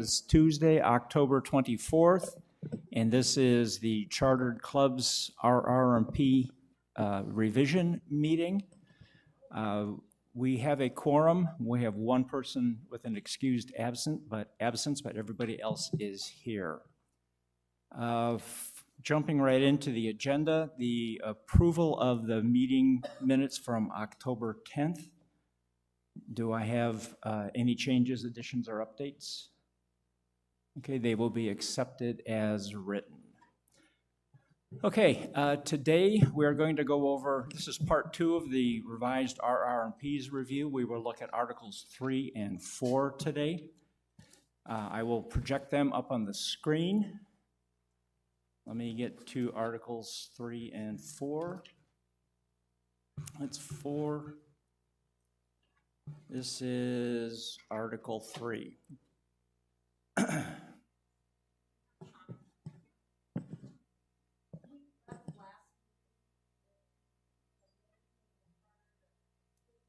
is Tuesday, October 24th, and this is the Chartered Clubs RR&P revision meeting. We have a quorum. We have one person with an excused absence, but everybody else is here. Jumping right into the agenda, the approval of the meeting minutes from October 10th. Do I have any changes, additions, or updates? Okay, they will be accepted as written. Okay, today we are going to go over, this is part 2 of the revised RR&Ps review. We will look at Articles 3 and 4 today. I will project them up on the screen. Let me get to Articles 3 and 4. That's 4. This is Article 3.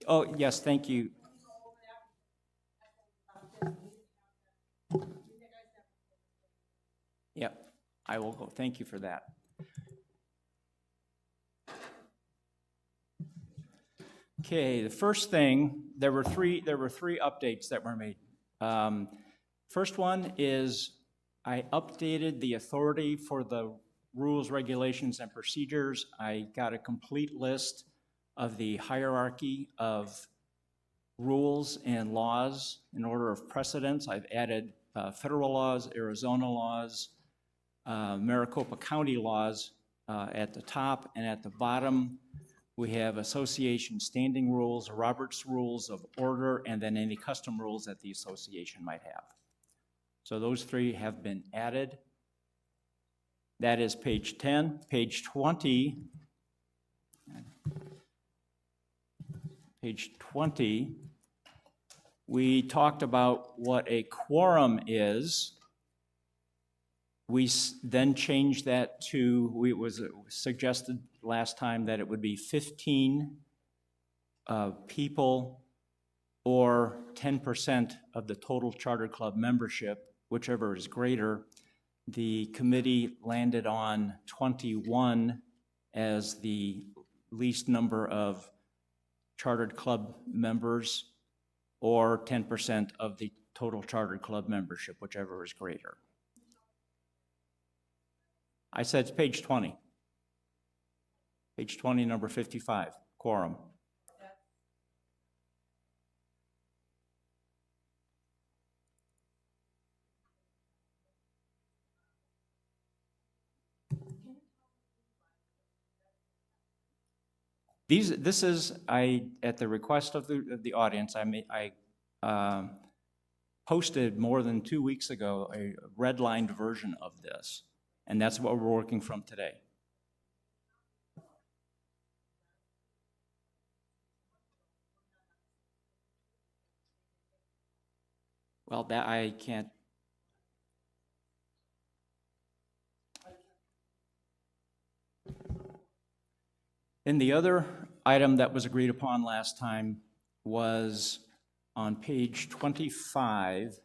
Oh, yes, thank you. Yep, I will go. Thank you for that. Okay, the first thing, there were three updates that were made. First one is I updated the authority for the rules, regulations, and procedures. I got a complete list of the hierarchy of rules and laws in order of precedence. I've added federal laws, Arizona laws, Maricopa County laws at the top, and at the bottom we have association standing rules, Robert's rules of order, and then any custom rules that the association might have. So those 3 have been added. That is page 10. Page 20. Page 20, we talked about what a quorum is. We then changed that to, it was suggested last time that it would be 15 people or 10% of the total charter club membership, whichever is greater. The committee landed on 21 as the least number of chartered club members, or 10% of the total chartered club membership, whichever is greater. I said it's page 20. Page 20, number 55, quorum. This is, at the request of the audience, I posted more than 2 weeks ago a redlined version of this, and that's what we're working from today. Well, that I can't. And the other item that was agreed upon last time was on page 25,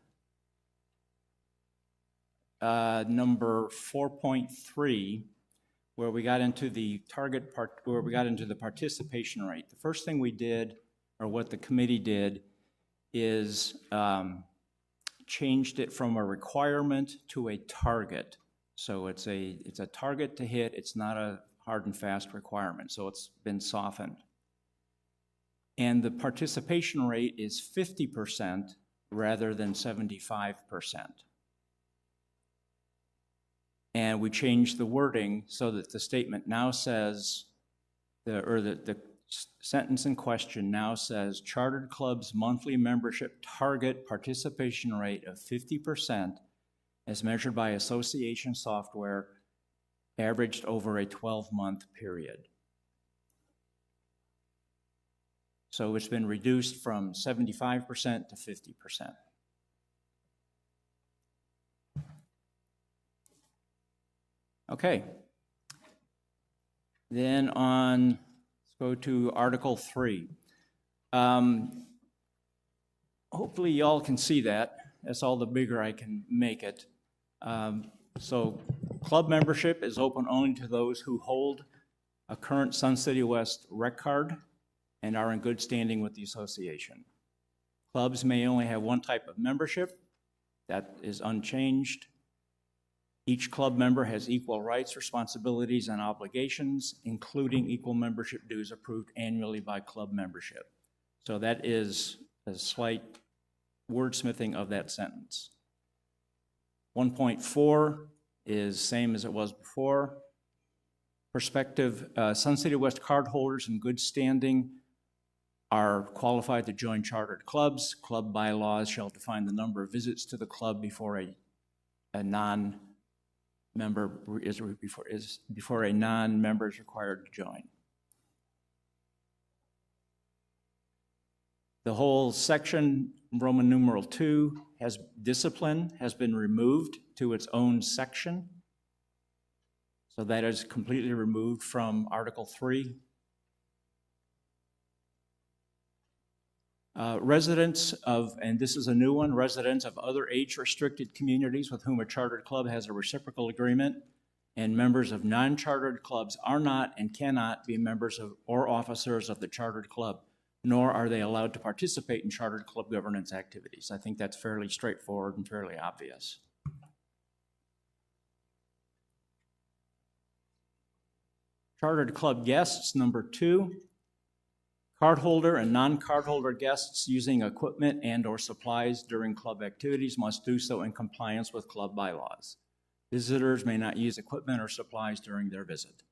number 4.3, where we got into the participation rate. The first thing we did, or what the committee did, is changed it from a requirement to a target. So it's a target to hit. It's not a hard and fast requirement, so it's been softened. And the participation rate is 50% rather than 75%. And we changed the wording so that the statement now says, the sentence in question now says, chartered clubs monthly membership target participation rate of 50% as measured by association software averaged over a 12-month period. So it's been reduced from 75% to 50%. Okay. Then let's go to Article 3. Hopefully y'all can see that. That's all the bigger I can make it. So club membership is open only to those who hold a current Sun City West rec card and are in good standing with the association. Clubs may only have one type of membership. That is unchanged. Each club member has equal rights, responsibilities, and obligations, including equal membership dues approved annually by club membership. So that is a slight wordsmithing of that sentence. 1.4 is same as it was before. Prospective Sun City West cardholders in good standing are qualified to join chartered clubs. Club bylaws shall define the number of visits to the club before a non-member is required to join. The whole section, Roman numeral 2, discipline has been removed to its own section. So that is completely removed from Article 3. Residents of, and this is a new one, residents of other age-restricted communities with whom a chartered club has a reciprocal agreement, and members of non-chartered clubs are not and cannot be members of or officers of the chartered club, nor are they allowed to participate in chartered club governance activities. I think that's fairly straightforward and fairly obvious. Chartered club guests, number 2. Cardholder and non-cardholder guests using equipment and/or supplies during club activities must do so in compliance with club bylaws. Visitors may not use equipment or supplies during their visit.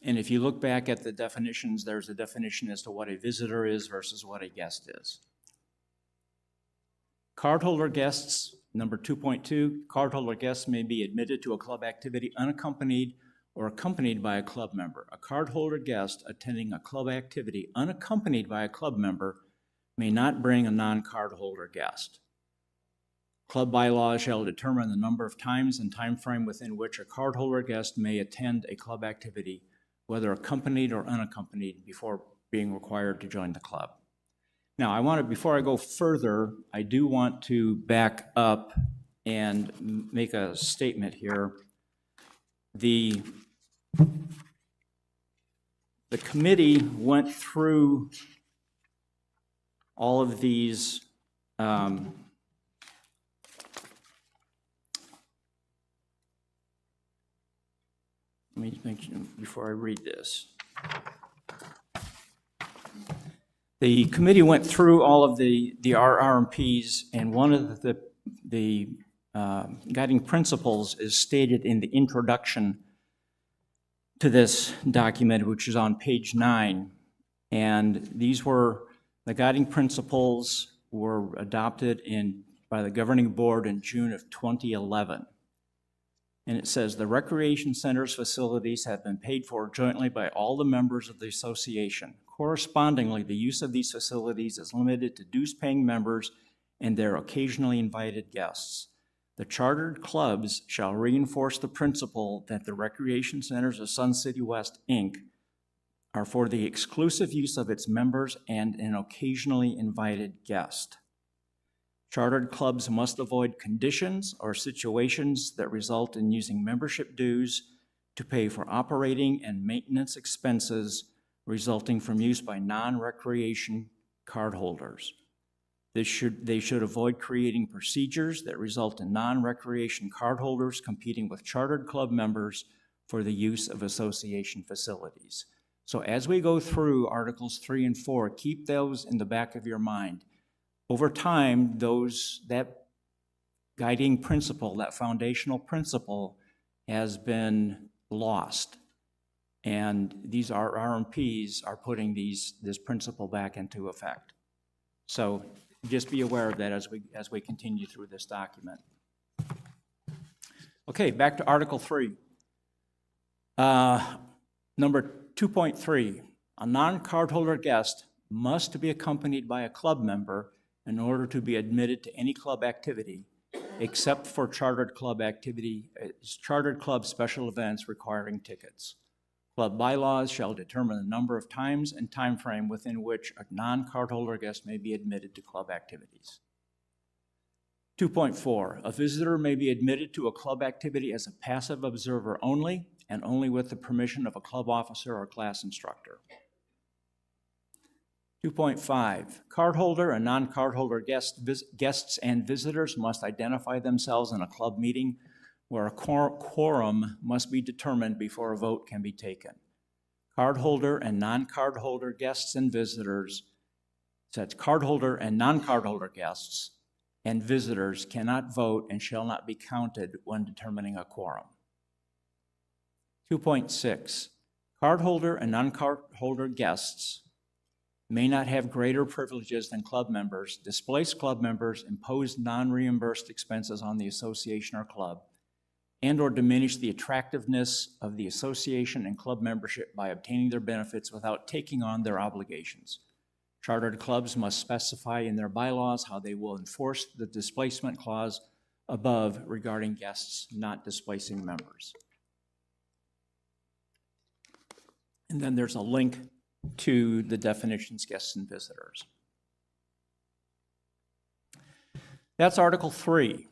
And if you look back at the definitions, there's a definition as to what a visitor is versus what a guest is. Cardholder guests, number 2.2, cardholder guests may be admitted to a club activity unaccompanied or accompanied by a club member. A cardholder guest attending a club activity unaccompanied by a club member may not bring a non-cardholder guest. Club bylaws shall determine the number of times and time frame within which a cardholder guest may attend a club activity, whether accompanied or unaccompanied, before being required to join the club. Now, before I go further, I do want to back up and make a statement here. The committee went through all of these let me mention before I read this. The committee went through all of the RR&Ps, and one of the guiding principles is stated in the introduction to this document, which is on page 9. And these were, the guiding principles were adopted by the governing board in June of 2011. And it says, the recreation center's facilities have been paid for jointly by all the members of the association. Correspondingly, the use of these facilities is limited to dues-paying members and their occasionally invited guests. The chartered clubs shall reinforce the principle that the recreation centers of Sun City West, Inc. are for the exclusive use of its members and an occasionally invited guest. Chartered clubs must avoid conditions or situations that result in using membership dues to pay for operating and maintenance expenses resulting from use by non-recreation cardholders. They should avoid creating procedures that result in non-recreation cardholders competing with chartered club members for the use of association facilities. So as we go through Articles 3 and 4, keep those in the back of your mind. Over time, that guiding principle, that foundational principle, has been lost. And these RR&Ps are putting this principle back into effect. So just be aware of that as we continue through this document. Okay, back to Article 3. Number 2.3, a non-cardholder guest must be accompanied by a club member in order to be admitted to any club activity, except for chartered club special events requiring tickets. Club bylaws shall determine the number of times and time frame within which a non-cardholder guest may be admitted to club activities. 2.4, a visitor may be admitted to a club activity as a passive observer only, and only with the permission of a club officer or class instructor. 2.5, cardholder and non-cardholder guests and visitors must identify themselves in a club meeting where a quorum must be determined before a vote can be taken. Cardholder and non-cardholder guests and visitors, so that's cardholder and non-cardholder guests and visitors cannot vote and shall not be counted when determining a quorum. 2.6, cardholder and non-cardholder guests may not have greater privileges than club members, displace club members, impose non-reimbursed expenses on the association or club, and/or diminish the attractiveness of the association and club membership by obtaining their benefits without taking on their obligations. Chartered clubs must specify in their bylaws how they will enforce the displacement clause above regarding guests not displacing members. And then there's a link to the definitions, guests and visitors. That's Article 3.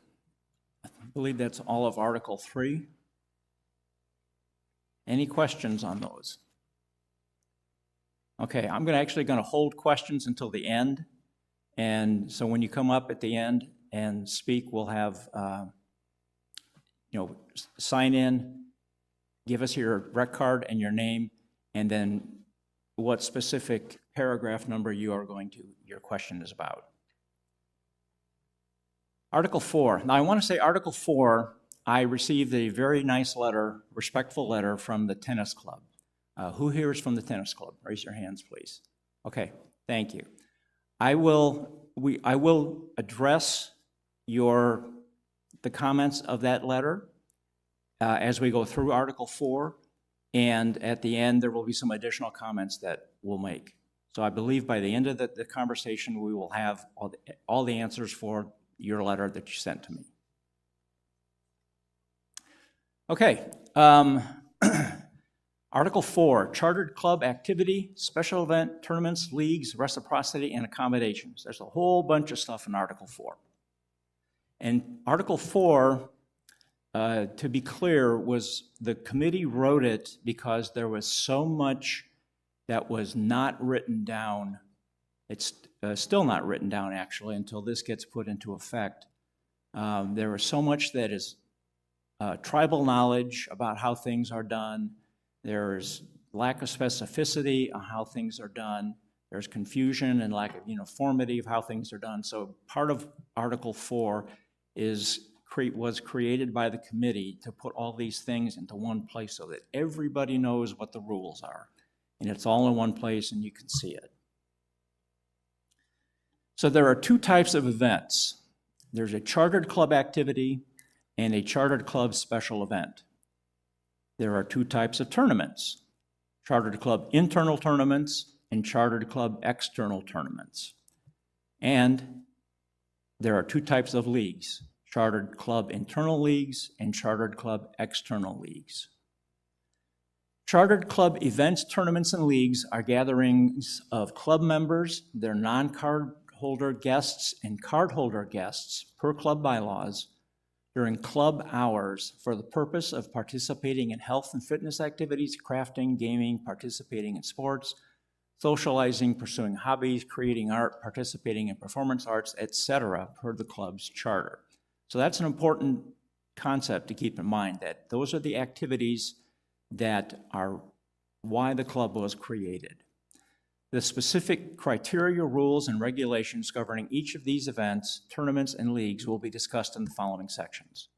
I believe that's all of Article 3. Any questions on those? Okay, I'm actually going to hold questions until the end. And so when you come up at the end and speak, we'll have, sign in, give us your rec card and your name, and then what specific paragraph number your question is about. Article 4. Now I want to say Article 4, I received a very nice letter, respectful letter from the tennis club. Who here is from the tennis club? Raise your hands, please. Okay, thank you. I will address the comments of that letter as we go through Article 4, and at the end there will be some additional comments that we'll make. So I believe by the end of the conversation we will have all the answers for your letter that you sent to me. Okay. Article 4, chartered club activity, special event, tournaments, leagues, reciprocity, and accommodations. There's a whole bunch of stuff in Article 4. And Article 4, to be clear, was the committee wrote it because there was so much that was not written down. It's still not written down, actually, until this gets put into effect. There was so much that is tribal knowledge about how things are done. There's lack of specificity on how things are done. There's confusion and lack of uniformity of how things are done. So part of Article 4 was created by the committee to put all these things into one place so that everybody knows what the rules are. And it's all in one place and you can see it. So there are two types of events. There's a chartered club activity and a chartered club special event. There are two types of tournaments, chartered club internal tournaments and chartered club external tournaments. And there are two types of leagues, chartered club internal leagues and chartered club external leagues. Chartered club events, tournaments, and leagues are gatherings of club members, their non-cardholder guests, and cardholder guests per club bylaws during club hours for the purpose of participating in health and fitness activities, crafting, gaming, participating in sports, socializing, pursuing hobbies, creating art, participating in performance arts, etc., per the club's charter. So that's an important concept to keep in mind, that those are the activities that are why the club was created. The specific criteria, rules, and regulations governing each of these events, tournaments, and leagues will be discussed in the following sections.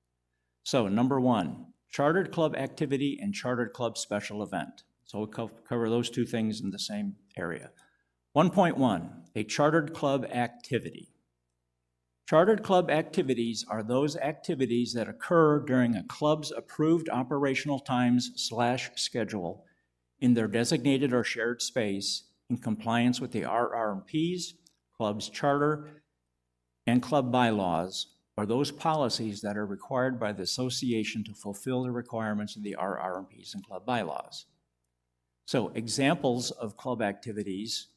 So, number 1, chartered club activity and chartered club special event. So we'll cover those two things in the same area. 1.1, a chartered club activity. Chartered club activities are those activities that occur during a club's approved operational times/schedule in their designated or shared space in compliance with the RR&Ps, club's charter, and club bylaws, or those policies that are required by the association to fulfill the requirements of the RR&Ps and club bylaws. So examples of club activities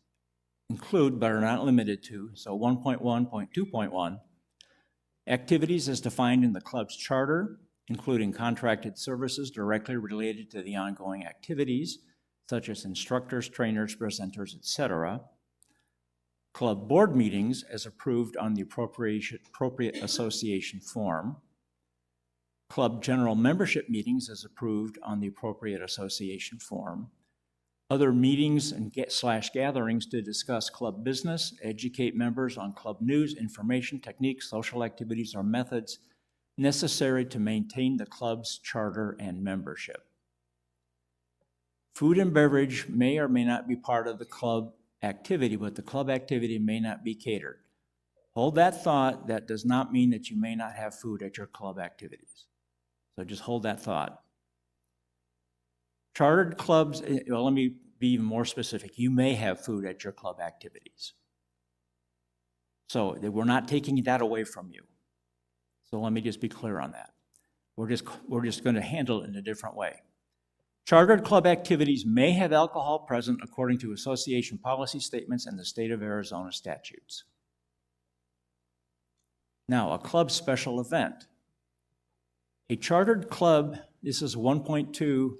include, but are not limited to, so 1.1.2.1, activities as defined in the club's charter, including contracted services directly related to the ongoing activities, such as instructors, trainers, presenters, etc. Club board meetings as approved on the appropriate association form. Club general membership meetings as approved on the appropriate association form. Other meetings and gatherings to discuss club business, educate members on club news, information, techniques, social activities, or methods necessary to maintain the club's charter and membership. Food and beverage may or may not be part of the club activity, but the club activity may not be catered. Hold that thought. That does not mean that you may not have food at your club activities. So just hold that thought. Chartered clubs, well, let me be even more specific. You may have food at your club activities. So we're not taking that away from you. So let me just be clear on that. We're just going to handle it in a different way. Chartered club activities may have alcohol present according to association policy statements and the state of Arizona statutes. Now, a club special event. A chartered club, this is 1.2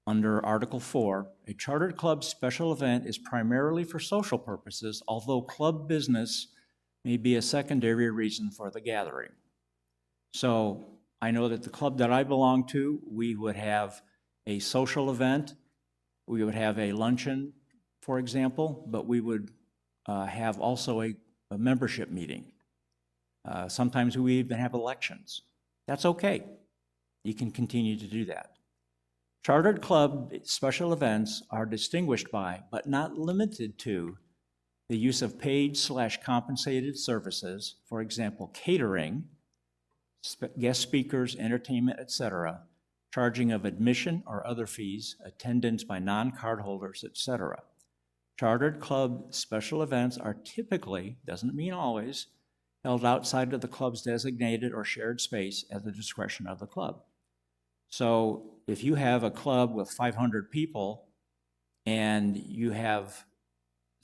under Article 4, a chartered club special event is primarily for social purposes, although club business may be a secondary reason for the gathering. So I know that the club that I belong to, we would have a social event, we would have a luncheon, for example, but we would have also a membership meeting. Sometimes we even have elections. That's okay. You can continue to do that. Chartered club special events are distinguished by, but not limited to, the use of paid/compensated services, for example, catering, guest speakers, entertainment, etc., charging of admission or other fees, attendance by non-cardholders, etc. Chartered club special events are typically, doesn't mean always, held outside of the club's designated or shared space at the discretion of the club. So if you have a club with 500 people and you have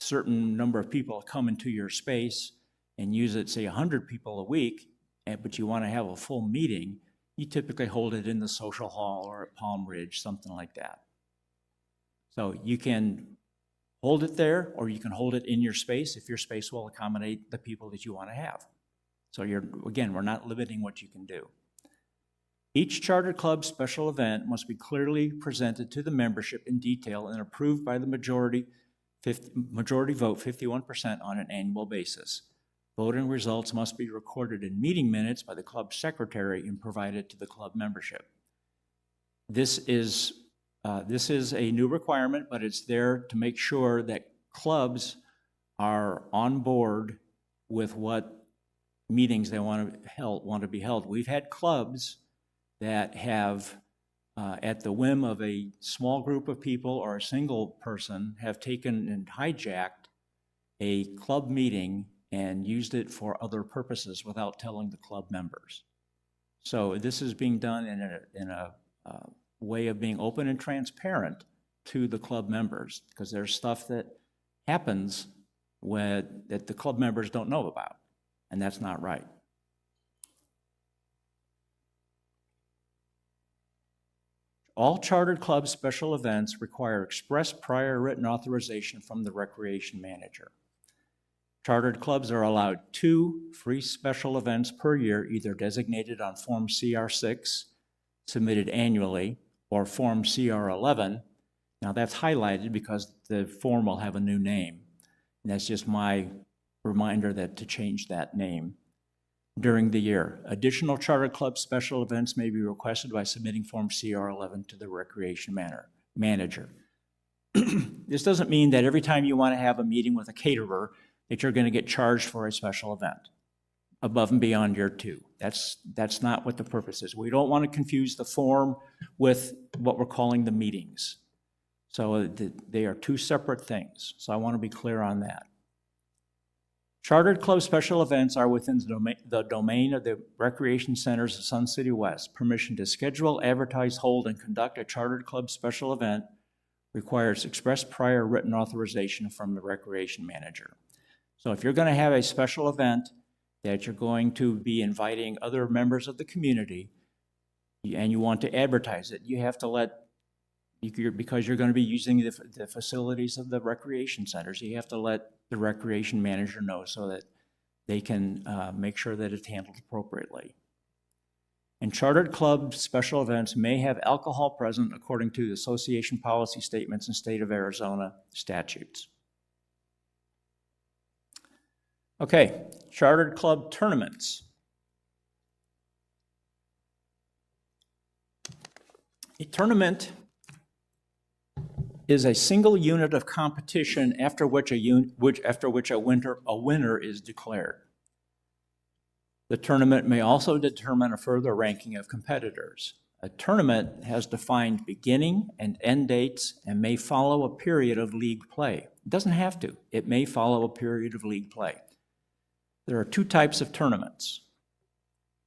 a certain number of people come into your space and use it, say 100 people a week, but you want to have a full meeting, you typically hold it in the social hall or at Palm Ridge, something like that. So you can hold it there, or you can hold it in your space if your space will accommodate the people that you want to have. So again, we're not limiting what you can do. Each charter club special event must be clearly presented to the membership in detail and approved by the majority vote, 51%, on an annual basis. Voting results must be recorded in meeting minutes by the club secretary and provided to the club membership. This is a new requirement, but it's there to make sure that clubs are on board with what meetings they want to be held. We've had clubs that have, at the whim of a small group of people or a single person, have taken and hijacked a club meeting and used it for other purposes without telling the club members. So this is being done in a way of being open and transparent to the club members, because there's stuff that happens that the club members don't know about, and that's not right. All chartered club special events require express prior written authorization from the recreation manager. Chartered clubs are allowed 2 free special events per year, either designated on Form CR6, submitted annually, or Form CR11. Now that's highlighted because the form will have a new name. And that's just my reminder to change that name during the year. Additional charter club special events may be requested by submitting Form CR11 to the recreation manager. This doesn't mean that every time you want to have a meeting with a caterer that you're going to get charged for a special event above and beyond your 2. That's not what the purpose is. We don't want to confuse the form with what we're calling the meetings. So they are 2 separate things. So I want to be clear on that. Chartered club special events are within the domain of the recreation centers of Sun City West. Permission to schedule, advertise, hold, and conduct a chartered club special event requires express prior written authorization from the recreation manager. So if you're going to have a special event that you're going to be inviting other members of the community and you want to advertise it, you have to let, because you're going to be using the facilities of the recreation centers, you have to let the recreation manager know so that they can make sure that it's handled appropriately. And chartered club special events may have alcohol present according to the association policy statements and state of Arizona statutes. Okay, chartered club tournaments. A tournament is a single unit of competition after which a winner is declared. The tournament may also determine a further ranking of competitors. A tournament has defined beginning and end dates and may follow a period of league play. It doesn't have to. It may follow a period of league play. There are two types of tournaments.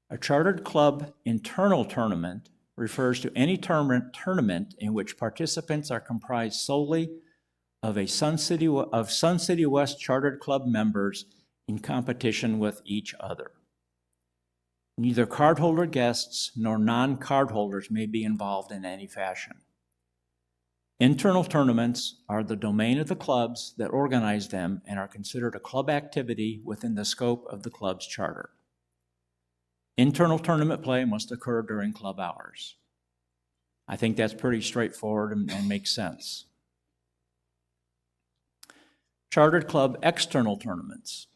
A chartered club internal tournament refers to any tournament in which participants are comprised solely of Sun City West chartered club members in competition with each other. Neither cardholder guests nor non-cardholders may be involved in any fashion. Internal tournaments are the domain of the clubs that organize them and are considered a club activity within the scope of the club's charter. Internal tournament play must occur during club hours. I think that's pretty straightforward and makes sense. Chartered club external tournaments.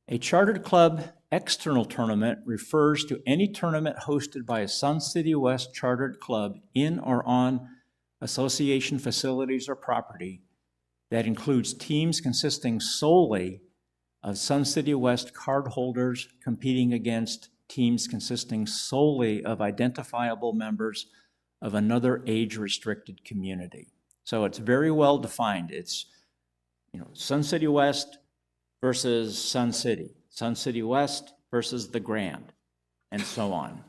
A chartered club external tournament refers to any tournament hosted by a Sun City West chartered club in or on association facilities or property that includes teams consisting solely of Sun City West cardholders competing against teams consisting solely of identifiable members of another age-restricted community. So it's very well defined. It's, Sun City West versus Sun City West versus the Grand, and so on.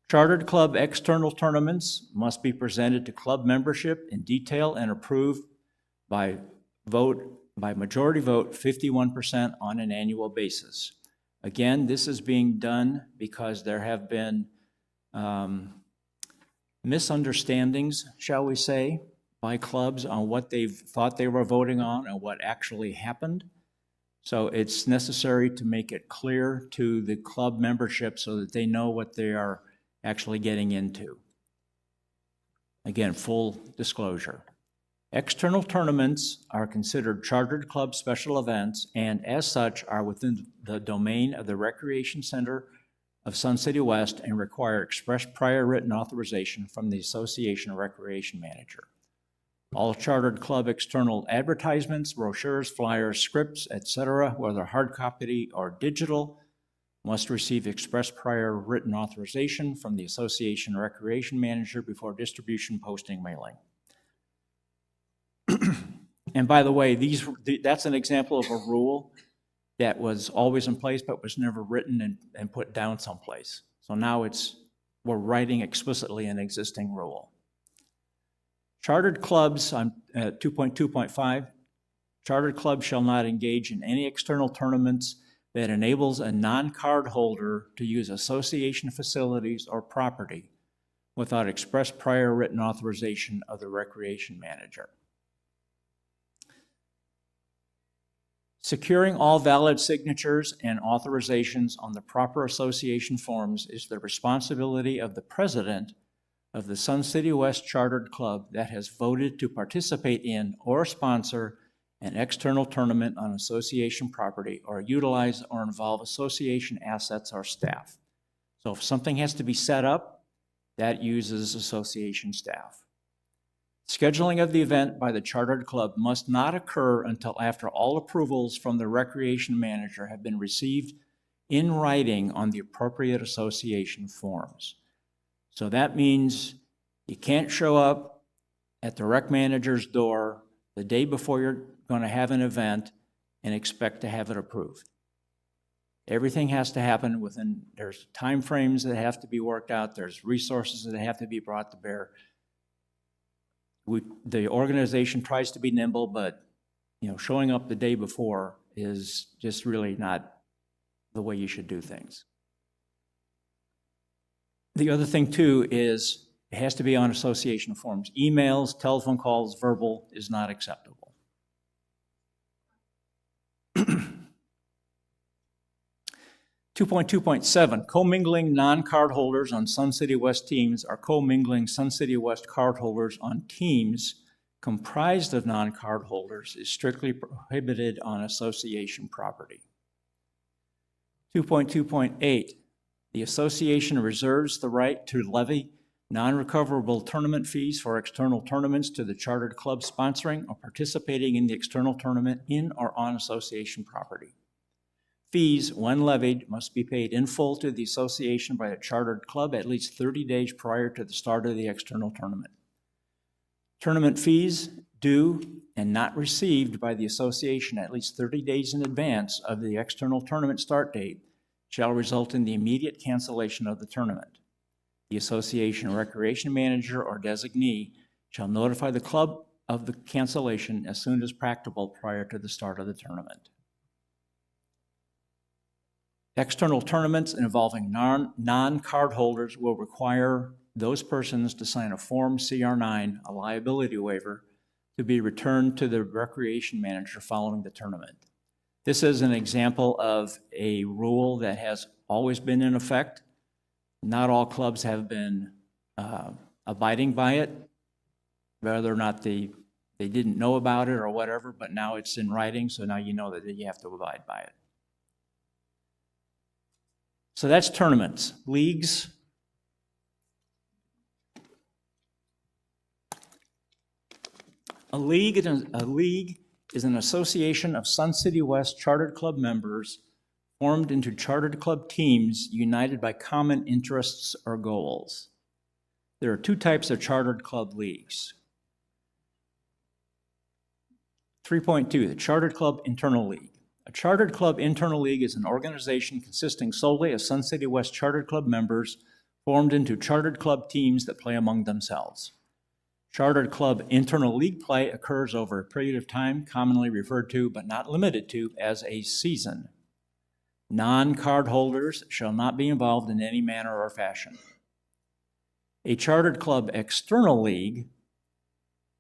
Chartered club external tournaments must be presented to club membership in detail and approved by majority vote 51% on an annual basis. Again, this is being done because there have been misunderstandings, shall we say, by clubs on what they've thought they were voting on and what actually happened. So it's necessary to make it clear to the club membership so that they know what they are actually getting into. Again, full disclosure. External tournaments are considered chartered club special events and as such are within the domain of the Recreation Center of Sun City West and require express prior written authorization from the Association Recreation Manager. All chartered club external advertisements, brochures, flyers, scripts, etc., whether hard copy or digital, must receive express prior written authorization from the Association Recreation Manager before distribution, posting, mailing. And by the way, that's an example of a rule that was always in place but was never written and put down someplace. So now we're writing explicitly an existing rule. Chartered clubs on 2.2.5, chartered clubs shall not engage in any external tournaments that enables a non-card holder to use association facilities or property without express prior written authorization of the recreation manager. Securing all valid signatures and authorizations on the proper association forms is the responsibility of the president of the Sun City West Chartered Club that has voted to participate in or sponsor an external tournament on association property or utilize or involve association assets or staff. So if something has to be set up, that uses association staff. Scheduling of the event by the chartered club must not occur until after all approvals from the recreation manager have been received in writing on the appropriate association forms. So that means you can't show up at the rec manager's door the day before you're going to have an event and expect to have it approved. Everything has to happen within, there's time frames that have to be worked out, there's resources that have to be brought to bear. the organization tries to be nimble, but showing up the day before is just really not the way you should do things. The other thing too is it has to be on association forms. Emails, telephone calls, verbal is not acceptable. 2.2.7, commingling non-card holders on Sun City West teams are commingling Sun City West card holders on teams comprised of non-card holders is strictly prohibited on association property. 2.2.8, the association reserves the right to levy non-recoverable tournament fees for external tournaments to the chartered club sponsoring or participating in the external tournament in or on association property. Fees, when levied, must be paid in full to the association by the chartered club at least 30 days prior to the start of the external tournament. Tournament fees due and not received by the association at least 30 days in advance of the external tournament start date shall result in the immediate cancellation of the tournament. The association recreation manager or designee shall notify the club of the cancellation as soon as practicable prior to the start of the tournament. External tournaments involving non-card holders will require those persons to sign a Form CR9, a liability waiver, to be returned to the recreation manager following the tournament. This is an example of a rule that has always been in effect. Not all clubs have been abiding by it, whether or not they didn't know about it or whatever, but now it's in writing, so now you know that you have to abide by it. So that's tournaments. Leagues. A league is an association of Sun City West chartered club members formed into chartered club teams united by common interests or goals. There are two types of chartered club leagues. 3.2, the Chartered Club Internal League. A chartered club internal league is an organization consisting solely of Sun City West chartered club members formed into chartered club teams that play among themselves. Chartered club internal league play occurs over a period of time commonly referred to but not limited to as a season. Non-card holders shall not be involved in any manner or fashion. A chartered club external league.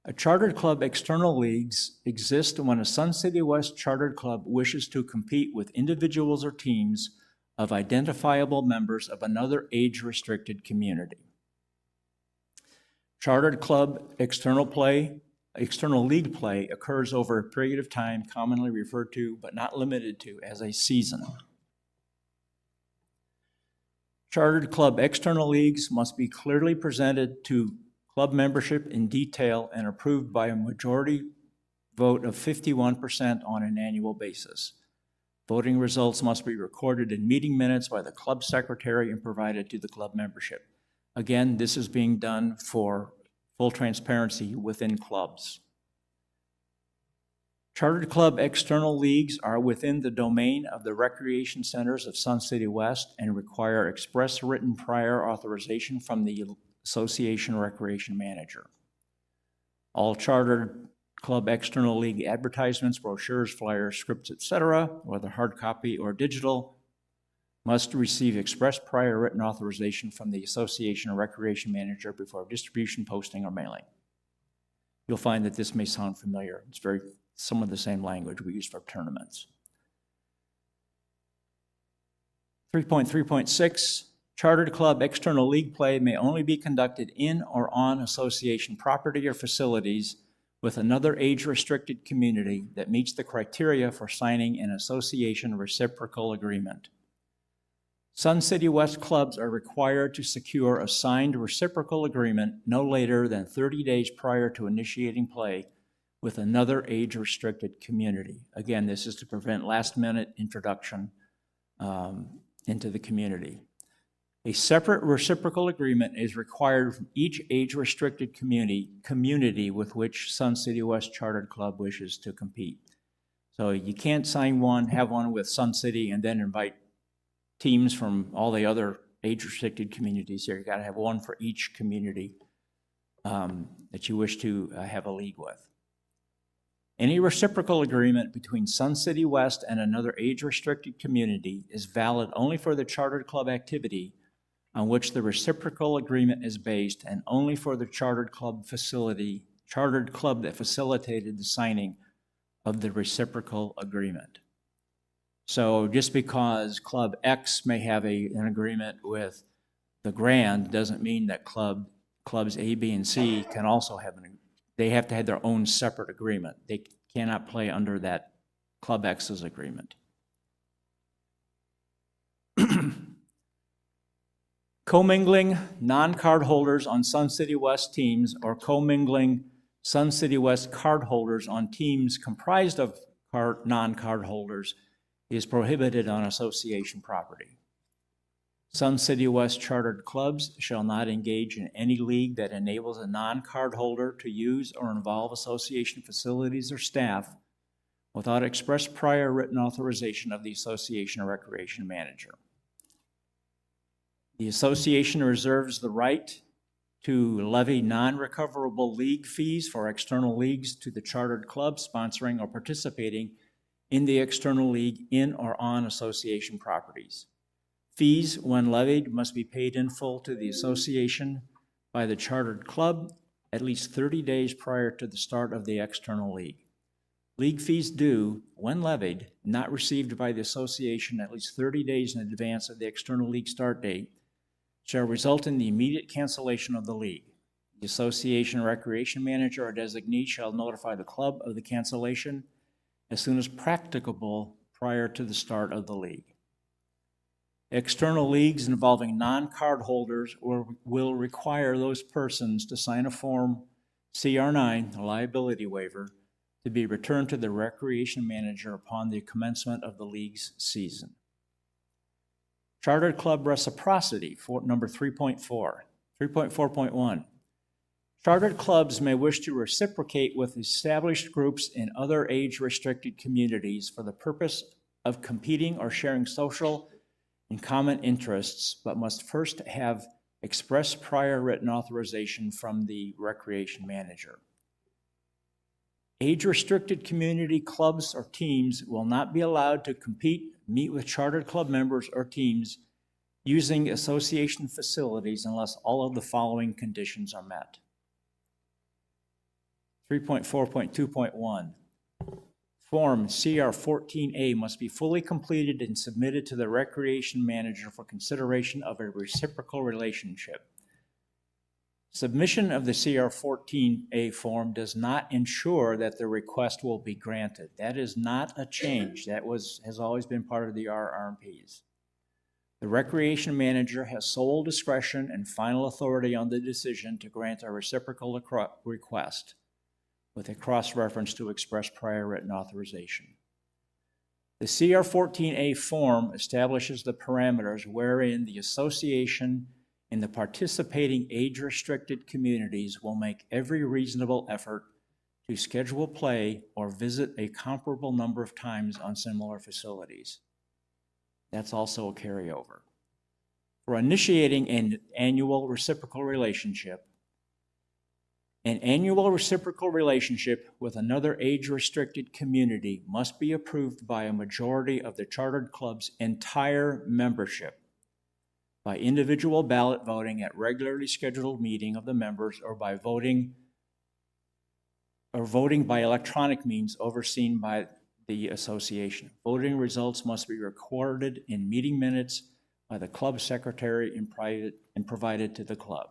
A chartered club external leagues exist when a Sun City West chartered club wishes to compete with individuals or teams of identifiable members of another age-restricted community. Chartered club external league play occurs over a period of time commonly referred to but not limited to as a season. Chartered club external leagues must be clearly presented to club membership in detail and approved by a majority vote of 51% on an annual basis. Voting results must be recorded in meeting minutes by the club secretary and provided to the club membership. Again, this is being done for full transparency within clubs. Chartered club external leagues are within the domain of the recreation centers of Sun City West and require express written prior authorization from the association recreation manager. All chartered club external league advertisements, brochures, flyers, scripts, etc., whether hard copy or digital, must receive express prior written authorization from the association recreation manager before distribution, posting, or mailing. You'll find that this may sound familiar. It's some of the same language we use for tournaments. 3.3.6, chartered club external league play may only be conducted in or on association property or facilities with another age-restricted community that meets the criteria for signing an association reciprocal agreement. Sun City West clubs are required to secure a signed reciprocal agreement no later than 30 days prior to initiating play with another age-restricted community. Again, this is to prevent last-minute introduction into the community. A separate reciprocal agreement is required from each age-restricted community with which Sun City West Chartered Club wishes to compete. So you can't sign one, have one with Sun City, and then invite teams from all the other age-restricted communities here. You got to have one for each community that you wish to have a league with. Any reciprocal agreement between Sun City West and another age-restricted community is valid only for the chartered club activity on which the reciprocal agreement is based, and only for the chartered club that facilitated the signing of the reciprocal agreement. So just because Club X may have an agreement with the Grand doesn't mean that clubs A, B, and C can also have they have to have their own separate agreement. They cannot play under that Club X's agreement. Commingling non-card holders on Sun City West teams, or commingling Sun City West card holders on teams comprised of non-card holders, is prohibited on association property. Sun City West chartered clubs shall not engage in any league that enables a non-card holder to use or involve association facilities or staff without express prior written authorization of the association or recreation manager. The association reserves the right to levy non-recoverable league fees for external leagues to the chartered club sponsoring or participating in the external league in or on association properties. Fees, when levied, must be paid in full to the association by the chartered club at least 30 days prior to the start of the external league. League fees due, when levied, not received by the association at least 30 days in advance of the external league start date, shall result in the immediate cancellation of the league. The association recreation manager or designee shall notify the club of the cancellation as soon as practicable prior to the start of the league. External leagues involving non-card holders will require those persons to sign a Form CR9, a liability waiver, to be returned to the recreation manager upon the commencement of the league's season. Chartered club reciprocity, number 3.4. 3.4.1. Chartered clubs may wish to reciprocate with established groups in other age-restricted communities for the purpose of competing or sharing social and common interests, but must first have express prior written authorization from the recreation manager. Age-restricted community clubs or teams will not be allowed to meet with chartered club members or teams using association facilities unless all of the following conditions are met. 3.4.2.1. Form CR14A must be fully completed and submitted to the recreation manager for consideration of a reciprocal relationship. Submission of the CR14A form does not ensure that the request will be granted. That is not a change. That has always been part of the RR&Ps. The recreation manager has sole discretion and final authority on the decision to grant a reciprocal request, with a cross-reference to express prior written authorization. The CR14A form establishes the parameters wherein the association and the participating age-restricted communities will make every reasonable effort to schedule play or visit a comparable number of times on similar facilities. That's also a carryover. For initiating an annual reciprocal relationship, an annual reciprocal relationship with another age-restricted community must be approved by a majority of the chartered club's entire membership, by individual ballot voting at regularly scheduled meeting of the members, or by voting by electronic means overseen by the association. Voting results must be recorded in meeting minutes by the club secretary and provided to the club.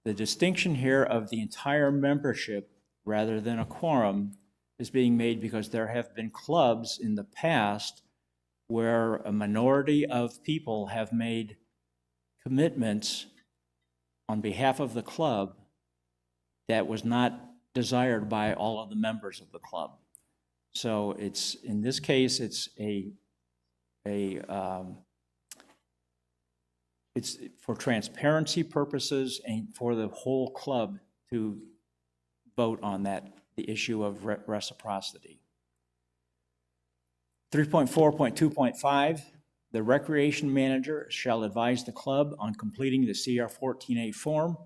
The distinction here of the entire membership rather than a quorum is being made because there have been clubs in the past where a minority of people have made commitments on behalf of the club that was not desired by all of the members of the club. So it's, in this case, it's it's for transparency purposes and for the whole club to vote on that, the issue of reciprocity. 3.4.2.5, the recreation manager shall advise the club on completing the CR14A form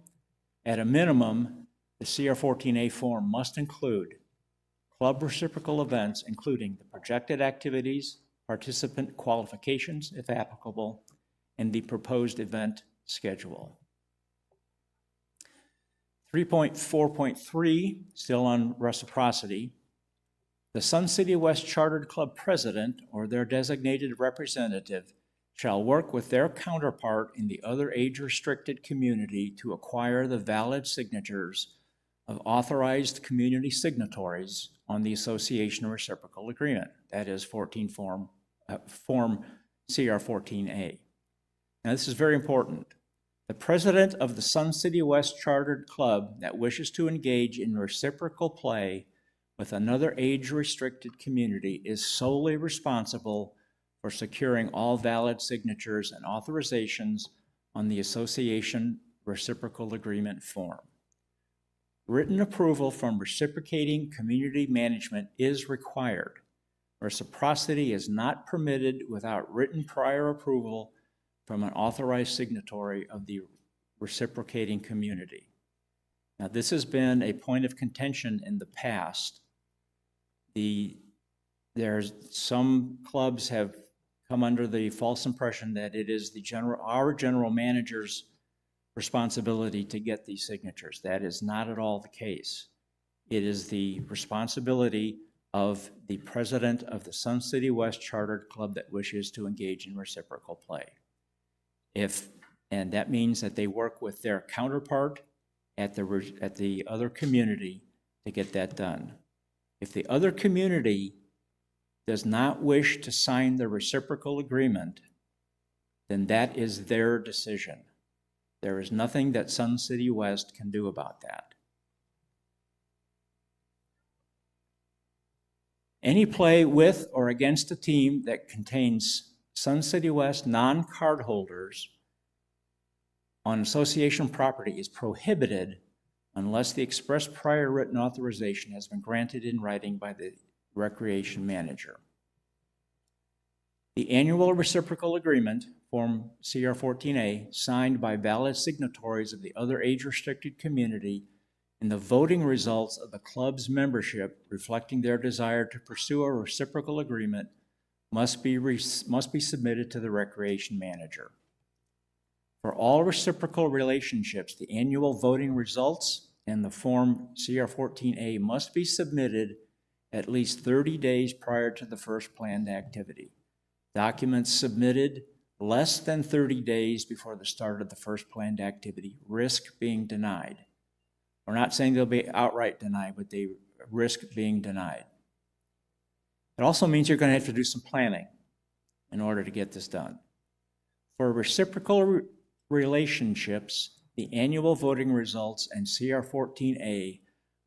At a minimum, the CR14A form must include club reciprocal events, including the projected activities, participant qualifications, if applicable, and the proposed event schedule. 3.4.3, still on reciprocity, the Sun City West Chartered Club president or their designated representative shall work with their counterpart in the other age-restricted community to acquire the valid signatures of authorized community signatories on the association reciprocal agreement, that is form CR14A. Now, this is very important. The president of the Sun City West Chartered Club that wishes to engage in reciprocal play with another age-restricted community is solely responsible for securing all valid signatures and authorizations on the association reciprocal agreement form. Written approval from reciprocating community management is required. Reciprocity is not permitted without written prior approval from an authorized signatory of the reciprocating community. Now, this has been a point of contention in the past. Some clubs have come under the false impression that it is our general manager's responsibility to get these signatures. That is not at all the case. It is the responsibility of the president of the Sun City West Chartered Club that wishes to engage in reciprocal play. And that means that they work with their counterpart at the other community to get that done. If the other community does not wish to sign the reciprocal agreement, then that is their decision. There is nothing that Sun City West can do about that. Any play with or against a team that contains Sun City West non-cardholders on association property is prohibited unless the express prior written authorization has been granted in writing by the recreation manager. The annual reciprocal agreement, Form CR14A, signed by valid signatories of the other age-restricted community, and the voting results of the club's membership reflecting their desire to pursue a reciprocal agreement must be submitted to the recreation manager. For all reciprocal relationships, the annual voting results and the Form CR14A must be submitted at least 30 days prior to the first planned activity. Documents submitted less than 30 days before the start of the first planned activity risk being denied. We're not saying they'll be outright denied, but they risk being denied. It also means you're going to have to do some planning in order to get this done. For reciprocal relationships, the annual voting results and CR14A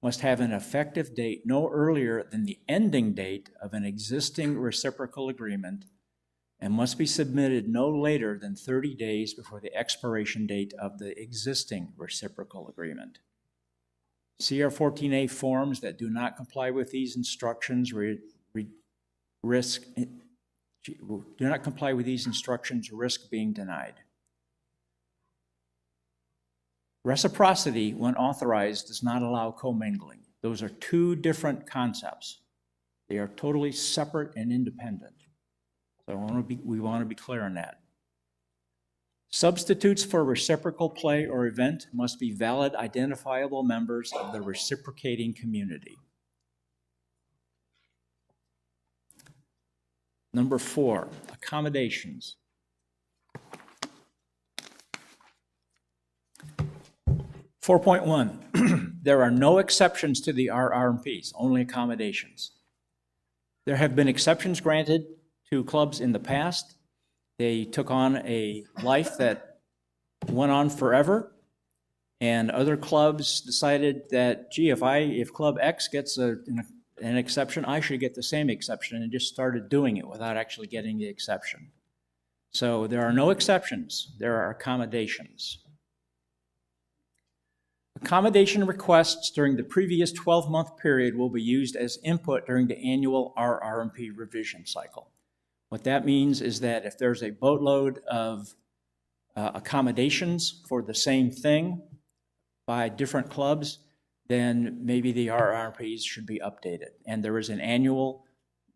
must have an effective date no earlier than the ending date of an existing reciprocal agreement and must be submitted no later than 30 days before the expiration date of the existing reciprocal agreement. CR14A forms that do not comply with these instructions risk being denied. Reciprocity, when authorized, does not allow commingling. Those are two different concepts. They are totally separate and independent. So we want to be clear on that. Substitutes for reciprocal play or event must be valid, identifiable members of the reciprocating community. Number 4, accommodations. 4.1, there are no exceptions to the RR&Ps, only accommodations. There have been exceptions granted to clubs in the past. They took on a life that went on forever, and other clubs decided that, gee, if Club X gets an exception, I should get the same exception, and just started doing it without actually getting the exception. So there are no exceptions, there are accommodations. Accommodation requests during the previous 12-month period will be used as input during the annual RR&P revision cycle. What that means is that if there's a boatload of accommodations for the same thing by different clubs, then maybe the RR&Ps should be updated. And there is an annual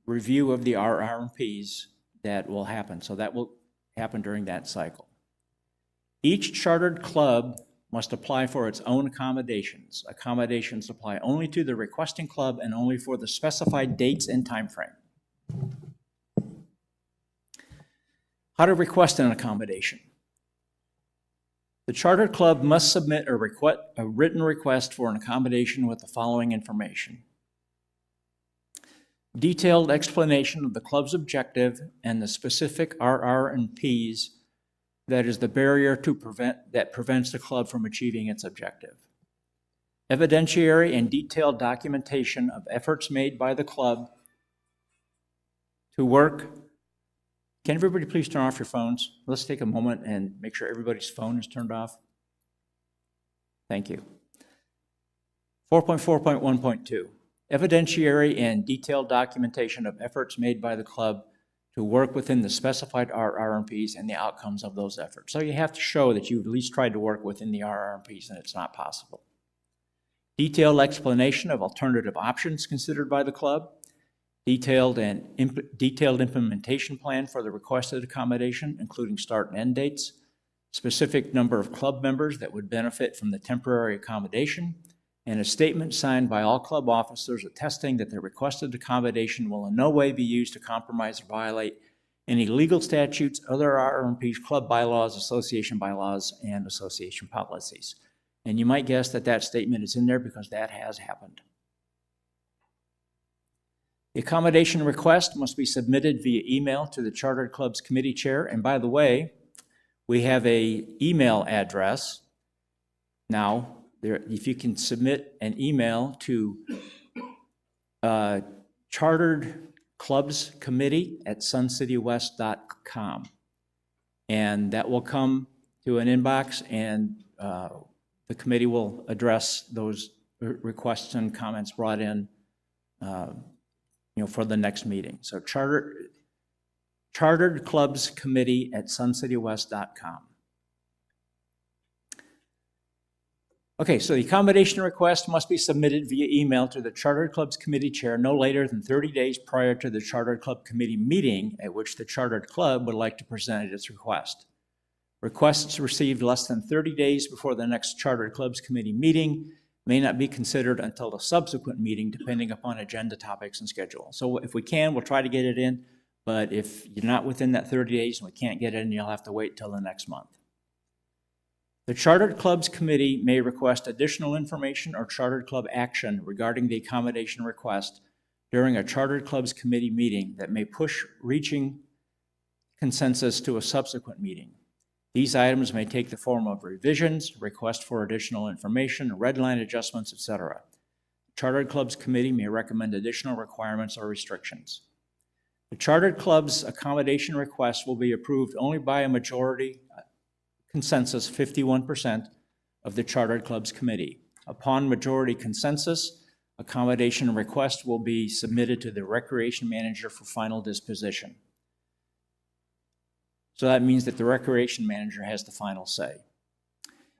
review of the RR&Ps that will happen. So that will happen during that cycle. Each chartered club must apply for its own accommodations. Accommodations apply only to the requesting club and only for the specified dates and time frame. How to request an accommodation. The chartered club must submit a written request for an accommodation with the following information: detailed explanation of the club's objective and the specific RR&Ps that is the barrier that prevents the club from achieving its objective. Evidentiary and detailed documentation of efforts made by the club to work. Can everybody please turn off your phones? Let's take a moment and make sure everybody's phone is turned off. Thank you. 4.4.1.2. Evidentiary and detailed documentation of efforts made by the club to work within the specified RR&Ps and the outcomes of those efforts. So you have to show that you've at least tried to work within the RR&Ps and it's not possible. Detailed explanation of alternative options considered by the club. Detailed implementation plan for the requested accommodation, including start and end dates. Specific number of club members that would benefit from the temporary accommodation, and a statement signed by all club officers attesting that the requested accommodation will in no way be used to compromise or violate any legal statutes, other RR&Ps, club bylaws, association bylaws, and association policies. And you might guess that that statement is in there because that has happened. The accommodation request must be submitted via email to the Chartered Club's committee chair. And by the way, we have an email address now. If you can submit an email to Chartered Clubs Committee at suncitywest.com, and that will come to an inbox, and the committee will address those requests and comments brought in for the next meeting. So Chartered Clubs Committee at suncitywest.com. Okay, so the accommodation request must be submitted via email to the Chartered Clubs Committee chair no later than 30 days prior to the Chartered Club Committee meeting at which the Chartered Club would like to present its request. Requests received less than 30 days before the next Chartered Clubs Committee meeting may not be considered until a subsequent meeting, depending upon agenda topics and schedule. So if we can, we'll try to get it in, but if you're not within that 30 days and we can't get it in, you'll have to wait till the next month. The Chartered Clubs Committee may request additional information or Chartered Club action regarding the accommodation request during a Chartered Clubs Committee meeting that may push reaching consensus to a subsequent meeting. These items may take the form of revisions, request for additional information, red line adjustments, etc. Chartered Clubs Committee may recommend additional requirements or restrictions. The Chartered Clubs accommodation request will be approved only by a majority consensus, 51% of the Chartered Clubs Committee. Upon majority consensus, accommodation request will be submitted to the recreation manager for final disposition. So that means that the recreation manager has the final say.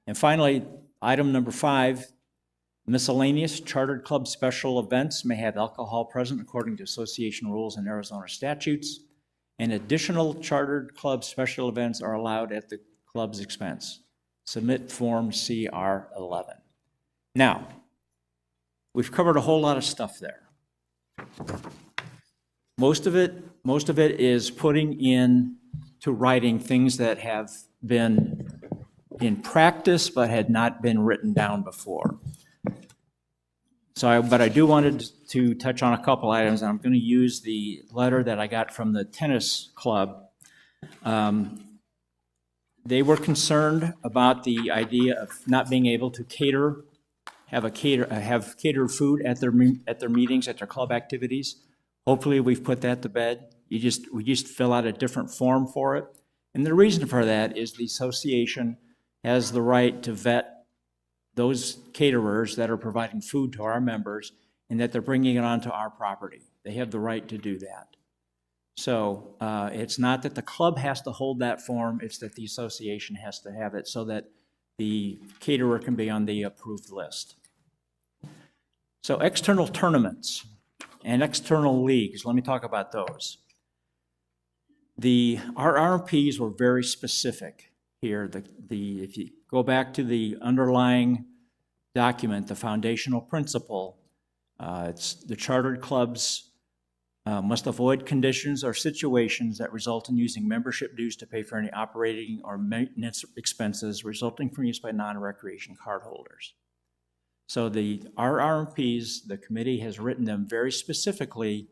And finally, item number 5, miscellaneous Chartered Club special events may have alcohol present according to association rules and Arizona statutes, and additional Chartered Club special events are allowed at the club's expense. Submit Form CR11. Now, we've covered a whole lot of stuff there. Most of it is putting in to writing things that have been in practice but had not been written down before. But I do wanted to touch on a couple items, and I'm going to use the letter that I got from the tennis club. They were concerned about the idea of not being able to have catered food at their meetings, at their club activities. Hopefully, we've put that to bed. We just fill out a different form for it. And the reason for that is the association has the right to vet those caterers that are providing food to our members and that they're bringing it onto our property. They have the right to do that. So it's not that the club has to hold that form, it's that the association has to have it so that the caterer can be on the approved list. So external tournaments and external leagues, let me talk about those. The RR&Ps were very specific here. If you go back to the underlying document, the foundational principle, it's the chartered clubs must avoid conditions or situations that result in using membership dues to pay for any operating or maintenance expenses resulting from use by non-recreation cardholders. So the RR&Ps, the committee has written them very specifically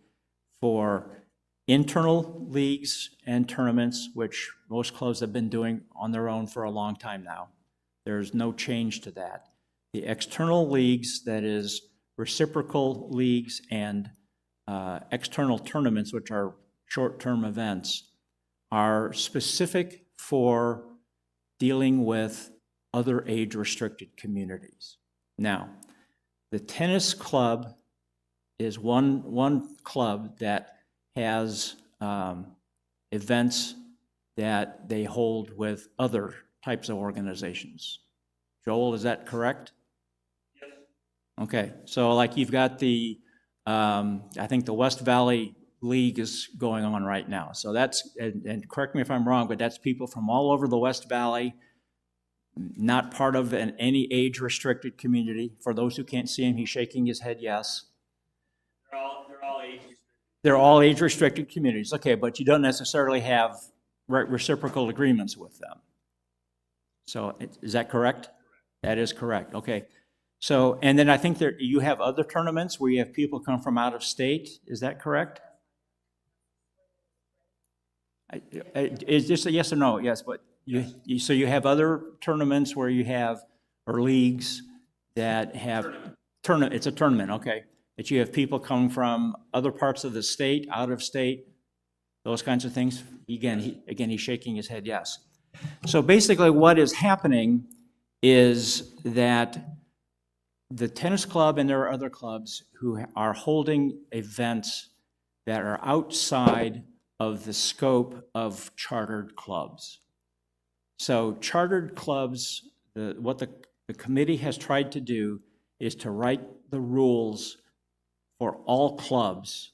for internal leagues and tournaments, which most clubs have been doing on their own for a long time now. There's no change to that. The external leagues, that is reciprocal leagues and external tournaments, which are short-term events, are specific for dealing with other age-restricted communities. Now, the tennis club is one club that has events that they hold with other types of organizations. Joel, is that correct? Yes. Okay, so like you've got the, I think the West Valley League is going on right now. So that's, and correct me if I'm wrong, but that's people from all over the West Valley, not part of any age-restricted community. For those who can't see him, he's shaking his head yes. They're all age-restricted. They're all age-restricted communities. Okay, but you don't necessarily have reciprocal agreements with them. So is that correct? That is correct. Okay. So, and then I think that you have other tournaments where you have people come from out of state. Is that correct? Is this a yes or no? Yes, but so you have other tournaments where you have, or leagues that have, it's a tournament, okay. That you have people come from other parts of the state, out of state, those kinds of things. Again, he's shaking his head yes. So basically what is happening is that the tennis club, and there are other clubs who are holding events that are outside of the scope of chartered clubs. So chartered clubs, what the committee has tried to do is to write the rules for all clubs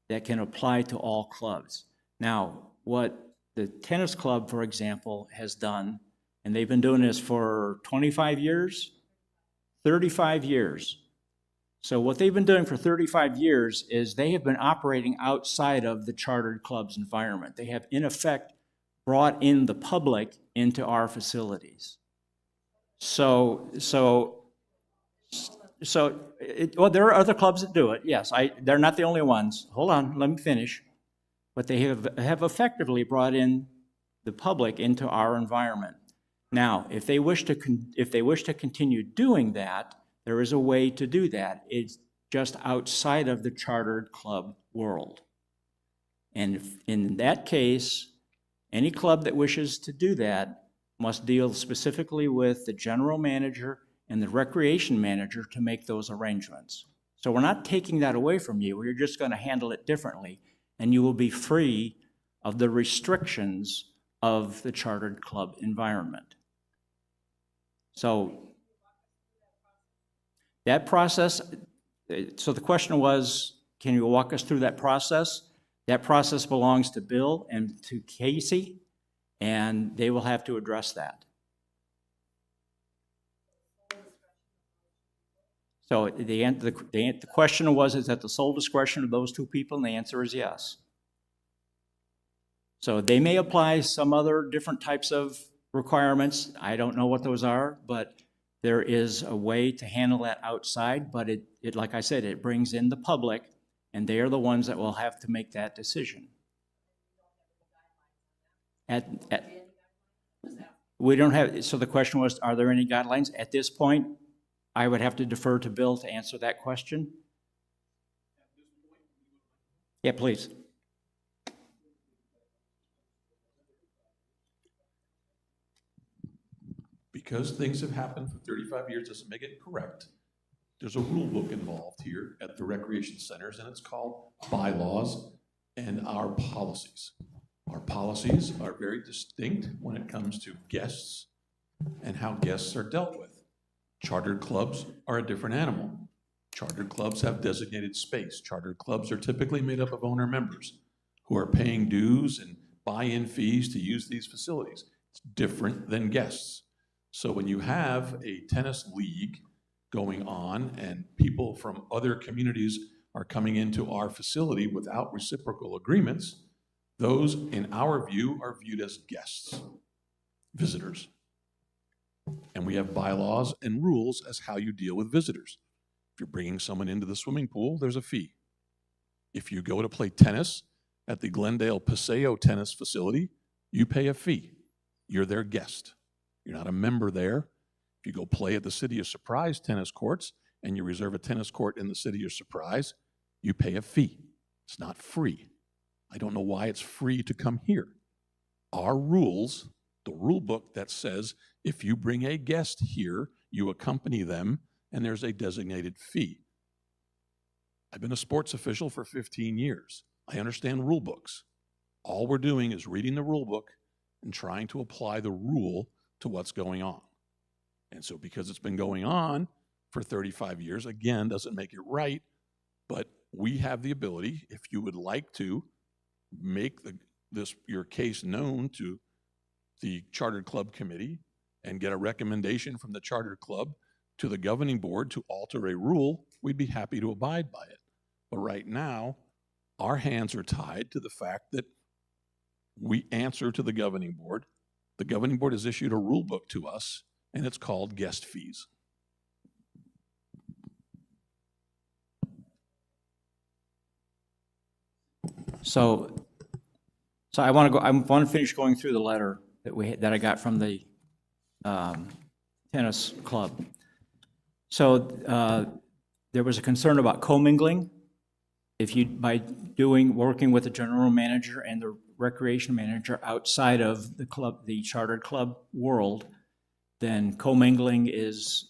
that can apply to all clubs. Now, what the tennis club, for example, has done, and they've been doing this for 25 years, 35 years. So what they've been doing for 35 years is they have been operating outside of the chartered club's environment. They have, in effect, brought in the public into our facilities. Well, there are other clubs that do it, yes. They're not the only ones. Hold on, let me finish. But they have effectively brought in the public into our environment. Now, if they wish to continue doing that, there is a way to do that. It's just outside of the chartered club world. And in that case, any club that wishes to do that must deal specifically with the general manager and the recreation manager to make those arrangements. So we're not taking that away from you. We're just going to handle it differently, and you will be free of the restrictions of the chartered club environment. So that process, so the question was, can you walk us through that process? That process belongs to Bill and to Casey, and they will have to address that. So the question was, is that the sole discretion of those two people? And the answer is yes. So they may apply some other different types of requirements. I don't know what those are, but there is a way to handle that outside. But it like I said, it brings in the public, and they are the ones that will have to make that decision. We don't have, so the question was, are there any guidelines? At this point, I would have to defer to Bill to answer that question. Yeah, please. Because things have happened for 35 years doesn't make it correct. There's a rule book involved here at the recreation centers, and it's called bylaws and our policies. Our policies are very distinct when it comes to guests and how guests are dealt with. Chartered clubs are a different animal. Chartered clubs have designated space. Chartered clubs are typically made up of owner members who are paying dues and buy-in fees to use these facilities. It's different than guests. So when you have a tennis league going on and people from other communities are coming into our facility without reciprocal agreements, those, in our view, are viewed as guests, visitors. And we have bylaws and rules as how you deal with visitors. If you're bringing someone into the swimming pool, there's a fee. If you go to play tennis at the Glendale Paseo tennis facility, you pay a fee. You're their guest. You're not a member there. If you go play at the City of Surprise tennis courts and you reserve a tennis court in the City of Surprise, you pay a fee. It's not free. I don't know why it's free to come here. Our rules, the rule book that says if you bring a guest here, you accompany them, and there's a designated fee. I've been a sports official for 15 years. I understand rule books. All we're doing is reading the rule book and trying to apply the rule to what's going on. And so because it's been going on for 35 years, again, doesn't make it right, but we have the ability, if you would like to, make your case known to the Chartered Club Committee and get a recommendation from the Chartered Club to the governing board to alter a rule, we'd be happy to abide by it. But right now, our hands are tied to the fact that we answer to the governing board. The governing board has issued a rule book to us, and it's called guest fees. So I want to finish going through the letter that I got from the tennis club. So there was a concern about commingling. If you, by working with the general manager and the recreation manager outside of the club, the chartered club world, then commingling is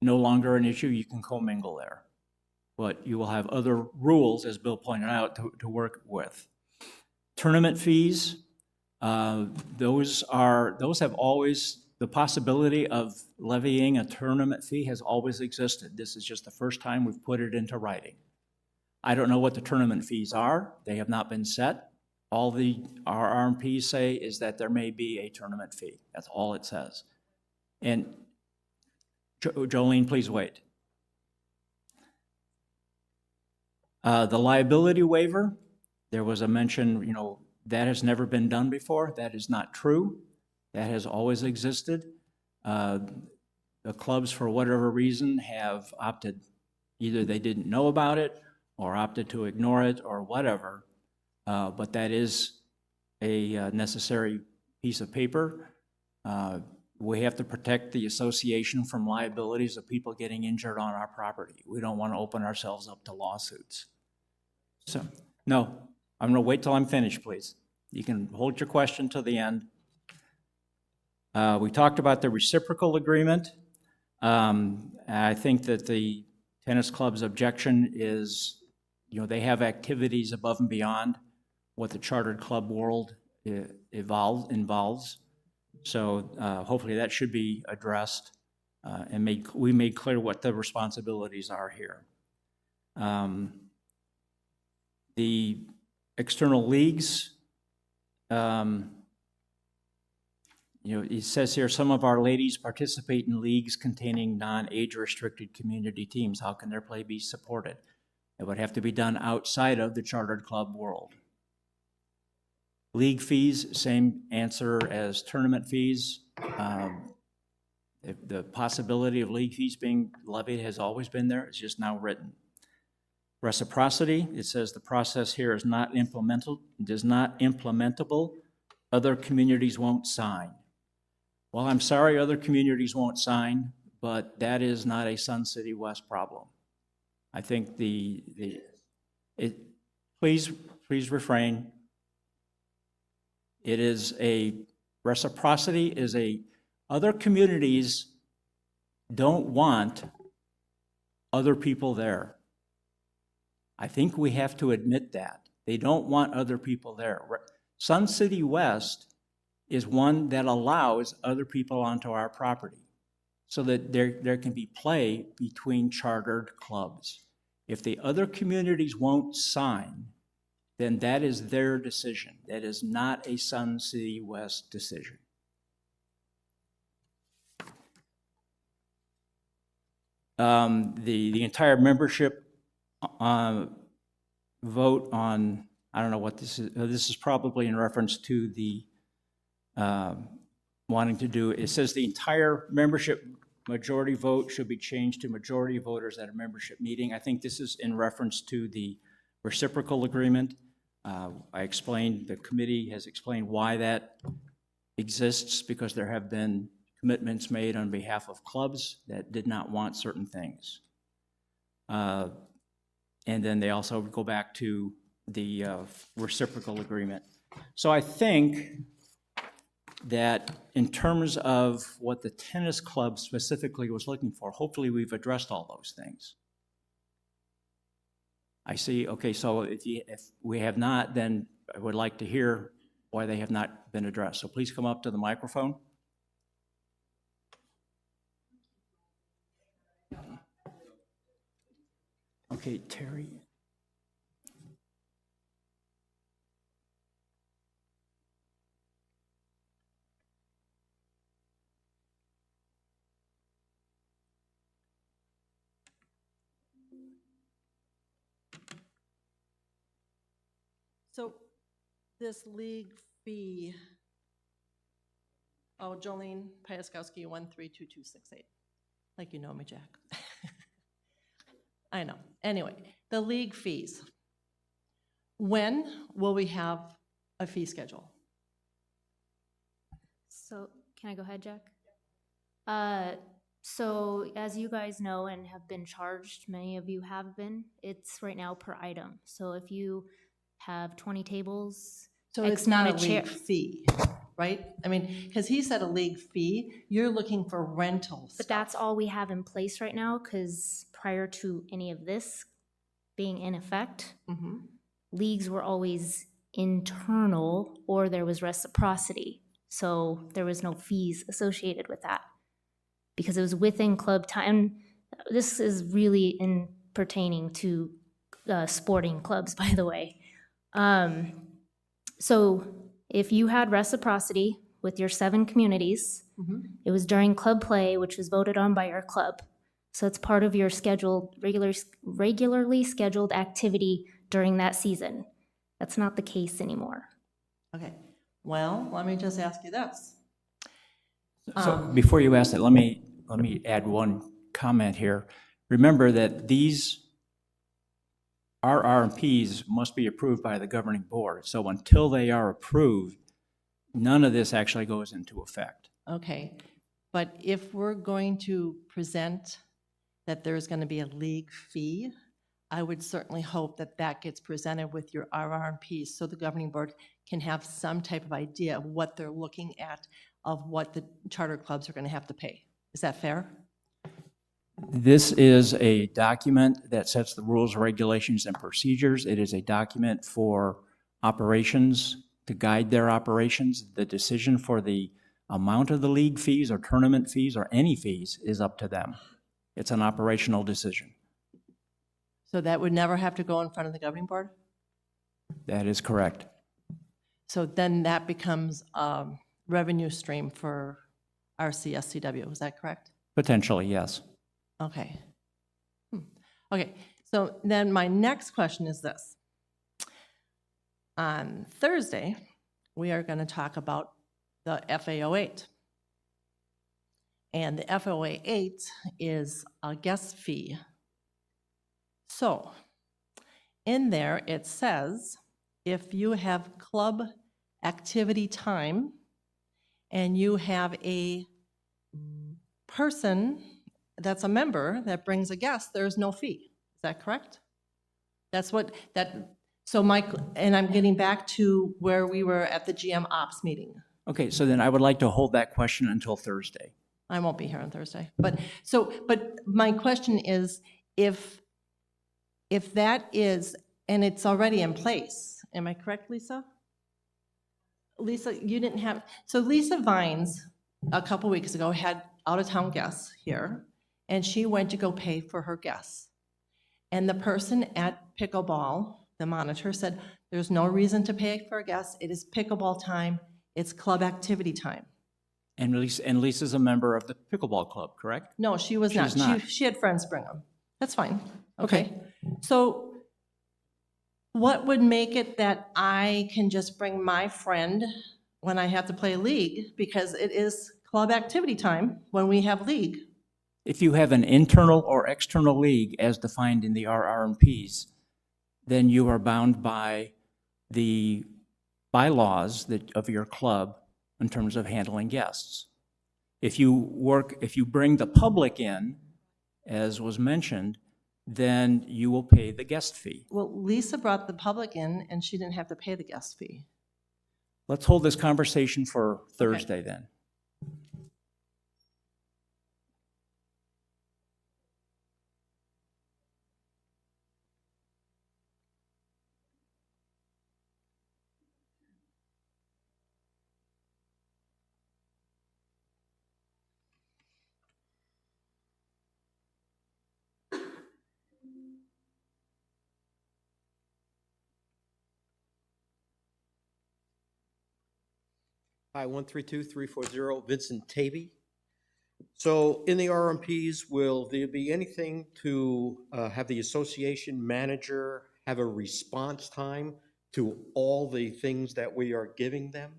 no longer an issue. You can commingle there. But you will have other rules, as Bill pointed out, to work with. Tournament fees, those have always, the possibility of levying a tournament fee has always existed. This is just the first time we've put it into writing. I don't know what the tournament fees are. They have not been set. All the RR&Ps say is that there may be a tournament fee. That's all it says. And Jolene, please wait. The liability waiver, there was a mention, that has never been done before. That is not true. That has always existed. The clubs, for whatever reason, have opted, either they didn't know about it or opted to ignore it or whatever, but that is a necessary piece of paper. We have to protect the association from liabilities of people getting injured on our property. We don't want to open ourselves up to lawsuits. So, no, I'm going to wait till I'm finished, please. You can hold your question till the end. We talked about the reciprocal agreement. I think that the tennis club's objection is, they have activities above and beyond what the chartered club world involves. So hopefully that should be addressed, and we made clear what the responsibilities are here. The external leagues, it says here, some of our ladies participate in leagues containing non-age restricted community teams. How can their play be supported? It would have to be done outside of the chartered club world. League fees, same answer as tournament fees. The possibility of league fees being levied has always been there. It's just now written. Reciprocity, it says the process here is not implementable. Other communities won't sign. Well, I'm sorry other communities won't sign, but that is not a Sun City West problem. I think please refrain. It is reciprocity is other communities don't want other people there. I think we have to admit that. They don't want other people there. Sun City West is one that allows other people onto our property so that there can be play between chartered clubs. If the other communities won't sign, then that is their decision. That is not a Sun City West decision. The entire membership vote on, I don't know what this is. This is probably in reference to the wanting to do, it says the entire membership majority vote should be changed to majority of voters at a membership meeting. I think this is in reference to the reciprocal agreement. I explained, the committee has explained why that exists, because there have been commitments made on behalf of clubs that did not want certain things. And then they also go back to the reciprocal agreement. So I think that in terms of what the tennis club specifically was looking for, hopefully we've addressed all those things. I see, okay, so if we have not, then I would like to hear why they have not been addressed. So please come up to the microphone. Okay, Terry. So this league fee, oh, Jolene Piaskowski, 132268. Like you know me, Jack. I know. Anyway, the league fees. When will we have a fee schedule? So, can I go ahead, Jack? So as you guys know and have been charged, many of you have been, it's right now per item. So if you have 20 tables. So X it's not a amount of chair- league fee, right? I mean, because he said a league fee, you're looking for rental But stuff. that's all we have in place right now, because prior to any of this being in effect, leagues were always internal or there was reciprocity. So there was no fees associated with that because it was within club time. This is really in pertaining to sporting clubs, by the way. So if you had reciprocity with your 7 communities, it was during club play, which was voted on by your club. So it's part of your scheduled, regularly scheduled activity during that season. That's not the case anymore. Okay, well, let me just ask you this. So before you ask that, let me add one comment here. Remember that these RR&Ps must be approved by the governing board. So until they are approved, none of this actually goes into effect. Okay, but if we're going to present that there's going to be a league fee, I would certainly hope that that gets presented with your RR&Ps so the governing board can have some type of idea of what they're looking at, of what the charter clubs are going to have to pay. Is that fair? This is a document that sets the rules, regulations, and procedures. It is a document for operations, to guide their operations. The decision for the amount of the league fees or tournament fees or any fees is up to them. It's an operational decision. So that would never have to go in front of the governing board? That is correct. So then that becomes a revenue stream for RCSCW, is that correct? Potentially, yes. Okay. Okay, so then my next question is this. On Thursday, we are going to talk about the FAO8. And the FAO8 is a guest fee. So in there, it says if you have club activity time and you have a person that's a member that brings a guest, there's no fee. Is that correct? That's what that, so Mike, and I'm getting back to where we were at the GM Ops meeting. Okay, so then I would like to hold that question until Thursday. I won't be here on Thursday. But my question is, if that is, and it's already in place, am I correct, Lisa? Lisa, you didn't have, so Lisa Vines, a couple weeks ago, had out-of-town guests here, and she went to go pay for her guests. And the person at pickleball, the monitor, said, there's no reason to pay for a guest. It is pickleball time. It's club activity time. And Lisa's a member of the pickleball club, correct? No, she was not. She's not. She had friends bring them. That's fine. Okay. So what would make it that I can just bring my friend when I have to play league? Because it is club activity time when we have league. If you have an internal or external league as defined in the RR&Ps, then you are bound by the bylaws of your club in terms of handling guests. If you bring the public in, as was mentioned, then you will pay the guest fee. Well, Lisa brought the public in and she didn't have to pay the guest fee. Let's hold this conversation for Thursday then. Hi, 132-340, Vincent Tavy. So in the RMPs, will there be anything to have the association manager have a response time to all the things that we are giving them?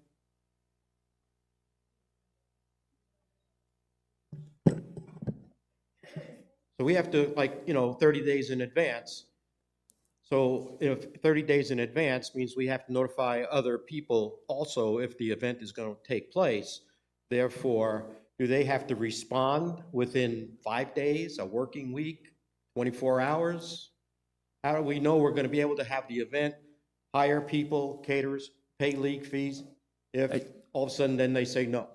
So we have to, 30 days in advance. So if 30 days in advance means we have to notify other people also if the event is going to take place. Therefore, do they have to respond within 5 days, a working week, 24 hours? How do we know we're going to be able to have the event, hire people, caterers, pay league fees, if all of a sudden then they say no?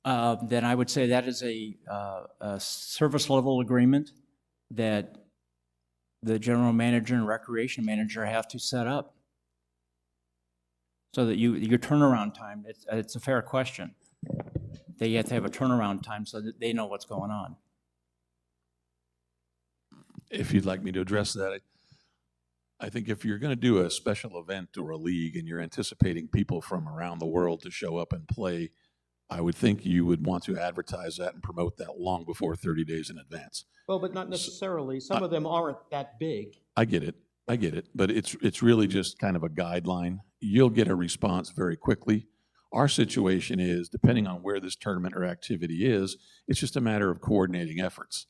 Then I would say that is a service level agreement that the general manager and recreation manager have to set up so that your turnaround time, it's a fair question. They have to have a turnaround time so that they know what's going on. If you'd like me to address that, I think if you're going to do a special event or a league and you're anticipating people from around the world to show up and play, I would think you would want to advertise that and promote that long before 30 days in advance. Well, but not necessarily. Some of them aren't that big. I get it. But it's really just kind of a guideline. You'll get a response very quickly. Our situation is, depending on where this tournament or activity is, it's just a matter of coordinating efforts.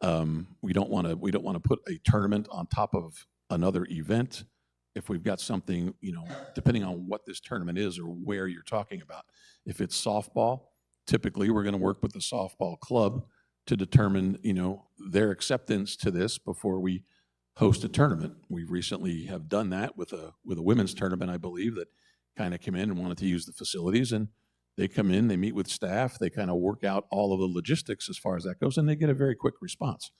We don't want to put a tournament on top of another event. If we've got something, depending on what this tournament is or where you're talking about. If it's softball, typically we're going to work with the softball club to determine, their acceptance to this before we host a tournament. We recently have done that with a women's tournament, I believe, that kind of came in and wanted to use the facilities, and they come in, they meet with staff, they kind of work out all of the logistics as far as that goes, and they get a very quick response.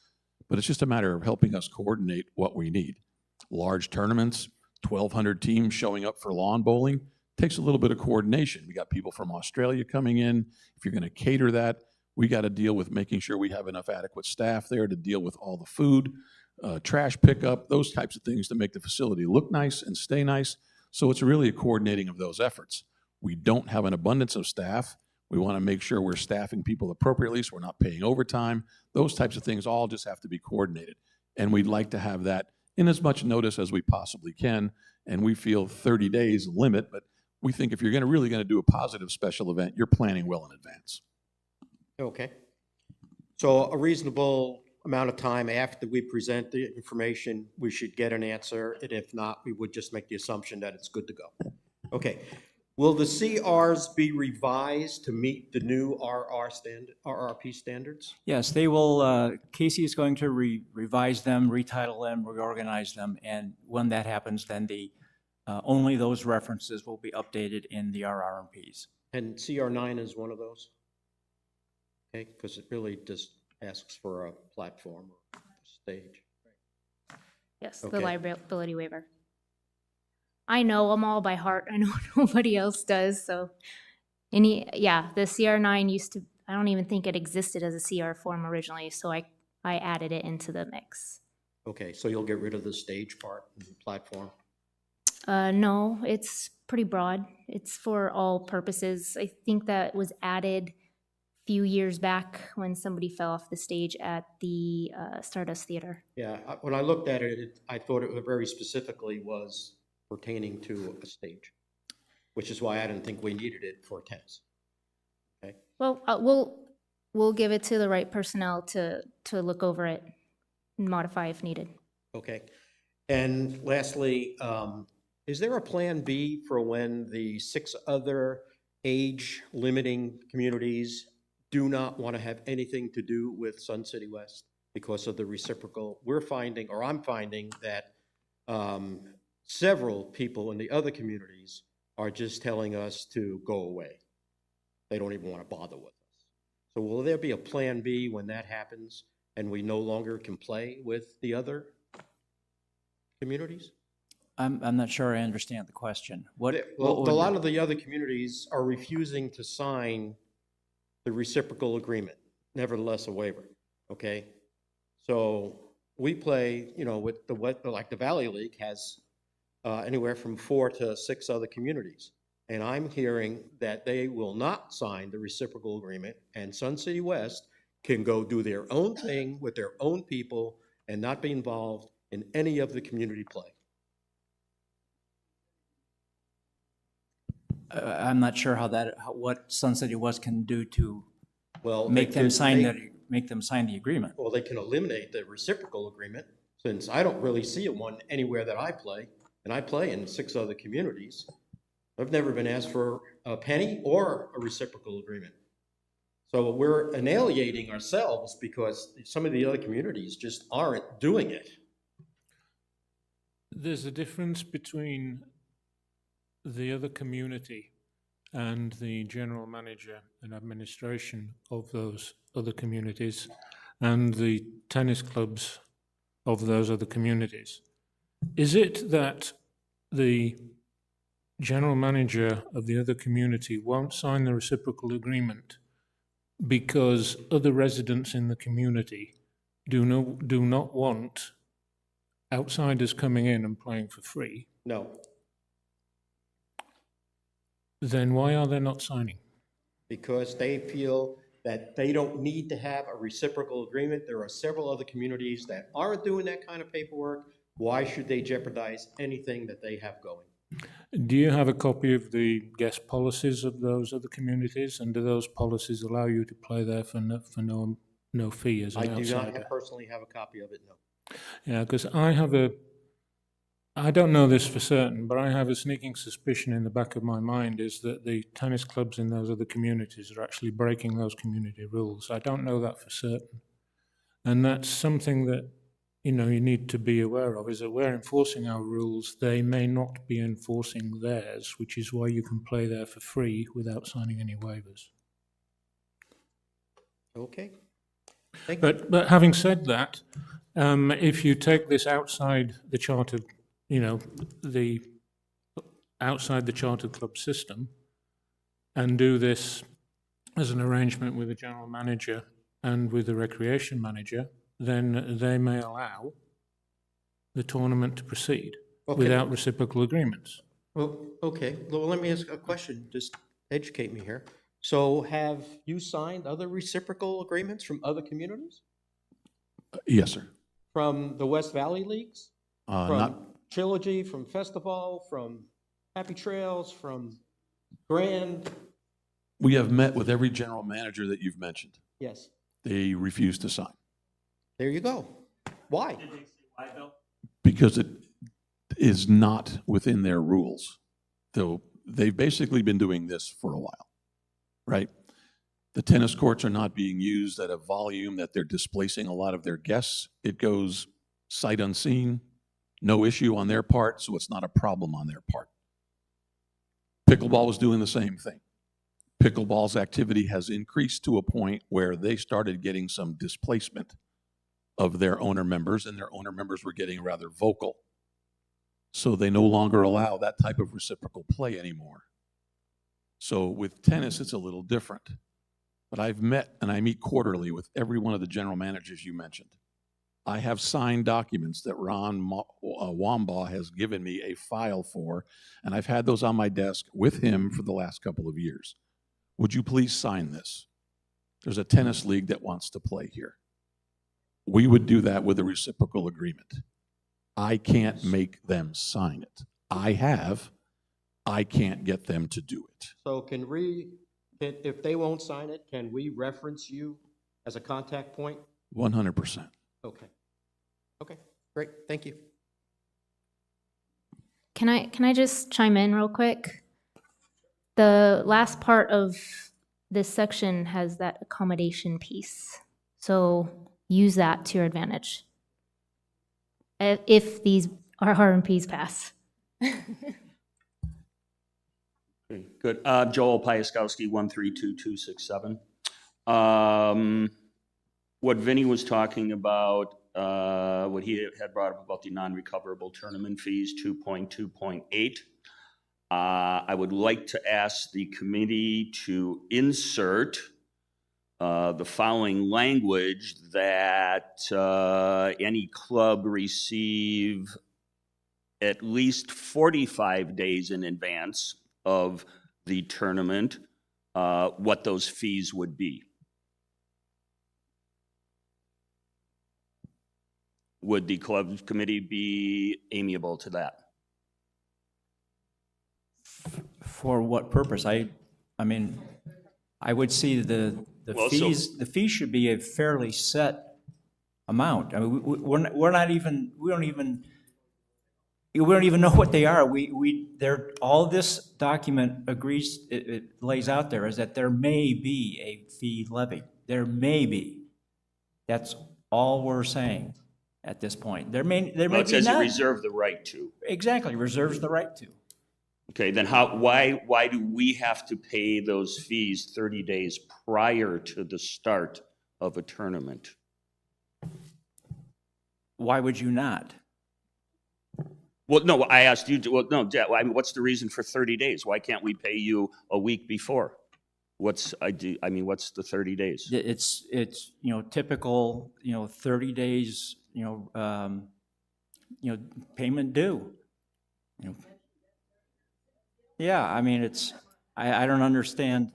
But it's just a matter of helping us coordinate what we need. Large tournaments, 1,200 teams showing up for lawn bowling, takes a little bit of coordination. We got people from Australia coming in. If you're going to cater that, we got to deal with making sure we have enough adequate staff there to deal with all the food, trash pickup, those types of things to make the facility look nice and stay nice. So it's really a coordinating of those efforts. We don't have an abundance of staff. We want to make sure we're staffing people appropriately so we're not paying overtime. Those types of things all just have to be coordinated. And we'd like to have that in as much notice as we possibly can. And we feel 30 days limit, but we think if you're really going to do a positive special event, you're planning well in advance. Okay. So a reasonable amount of time after we present the information, we should get an answer. And if not, we would just make the assumption that it's good to go. Okay. Will the CRs be revised to meet the new RRP standards? Yes, they will. Casey is going to revise them, retitle them, reorganize them, and when that happens, then only those references will be updated in the RR&Ps. And CR9 is one of those? Okay, because it really just asks for a platform or a stage. Yes, Okay. the liability waiver. I know them all by heart. I know nobody else does, so. The CR9 used to, I don't even think it existed as a CR form originally, so I added it into the mix. Okay, so you'll get rid of the stage part, and the platform? No, it's pretty broad. It's for all purposes. I think that was added a few years back when somebody fell off the stage at the Stardust Theater. Yeah, when I looked at it, I thought it very specifically was pertaining to a stage, which is why I didn't think we needed it for tennis. Okay, Well, we'll give it to the right personnel to look over it and modify if needed. okay. And lastly, is there a plan B for when the 6 other age limiting communities do not want to have anything to do with Sun City West because of the reciprocal? We're finding, or I'm finding, that several people in the other communities are just telling us to go away. They don't even want to bother with us. So will there be a plan B when that happens and we no longer can play with the other communities? I'm not sure I understand the question. What Well, would a lot of the other communities are refusing to sign the reciprocal agreement, nevertheless a waiver, okay? So we play, with like the Valley League has anywhere from 4 to 6 other communities. And I'm hearing that they will not sign the reciprocal agreement, and Sun City West can go do their own thing with their own people and not be involved in any of the community play. I'm not sure what Sun City West can do to Well, make they them could sign make- the agreement. Well, they can eliminate the reciprocal agreement, since I don't really see one anywhere that I play, and I play in 6 other communities. I've never been asked for a penny or a reciprocal agreement. So we're annihilating ourselves because some of the other communities just aren't doing it. There's a difference between the other community and the general manager and administration of those other communities and the tennis clubs of those other communities. Is it that the general manager of the other community won't sign the reciprocal agreement because other residents in the community do not want outsiders coming in and playing for free? No, Then why are they not signing? because they feel that they don't need to have a reciprocal agreement. There are several other communities that aren't doing that kind of paperwork. Why should they jeopardize anything that they have going? Do you have a copy of the guest policies of those other communities? And do those policies allow you to play there for no fee as an I do outsider? not personally have a copy of it, no. Yeah, because I don't know this for certain, but I have a sneaking suspicion in the back of my mind is that the tennis clubs in those other communities are actually breaking those community rules. I don't know that for certain. And that's something that, you need to be aware of, is that we're enforcing our rules. They may not be enforcing theirs, which is why you can play there for free without signing any waivers. Okay. Thank you. But having said that, if you take this outside the chartered, the outside the chartered club system and do this as an arrangement with the general manager and with the recreation manager, then they may allow the tournament to proceed Okay. without reciprocal agreements. Well, okay, well, let me ask a question, just educate me here. So have you signed other reciprocal agreements from other communities? Yes, sir. From the West Valley Leagues? Not, From Trilogy, from Festival, from Happy Trails, from Grand? we have met with every general manager that you've mentioned. Yes, They refuse to sign there you go. Why? because it is not within their rules. Though they've basically been doing this for a while, right? The tennis courts are not being used at a volume that they're displacing a lot of their guests. It goes sight unseen, no issue on their part, so it's not a problem on their part. Pickleball was doing the same thing. Pickleball's activity has increased to a point where they started getting some displacement of their owner members, and their owner members were getting rather vocal. So they no longer allow that type of reciprocal play anymore. So with tennis, it's a little different. But I've met, and I meet quarterly with every one of the general managers you mentioned. I have signed documents that Ron Wambaugh has given me a file for, and I've had those on my desk with him for the last couple of years. Would you please sign this? There's a tennis league that wants to play here. We would do that with a reciprocal agreement. I can't make them sign it. I can't get them to do it. So if they won't sign it, can we reference you as a contact point? 100%. Okay. Okay, great, thank you. Can I just chime in real quick? The last part of this section has that accommodation piece. So use that to your advantage. If these RR&Ps pass. Okay, good. Joel Piaskowski, 132267. What Vinny was talking about, what he had brought up about the non-recoverable tournament fees, 2.2.8. I would like to ask the committee to insert the following language that any club receive at least 45 days in advance of the tournament, what those fees would be. Would the club committee be amiable to that? For what purpose? I mean, I would see the Well, so- fees, the fee should be a fairly set amount. I mean, we're not even, we don't even know what they are. They're, all this document agrees, it lays out there is that there may be a fee levy. There may be. That's all we're saying at this point. There may Well, it be says you none. reserve the right to. Exactly, reserves the right to. Okay, then why do we have to pay those fees 30 days prior to the start of a tournament? Why would you not? Well, no, I asked you, well, no, I mean, what's the reason for 30 days? Why can't we pay you a week before? What's the 30 days? It's, typical, 30 days, payment due. Yeah, I mean, I don't understand.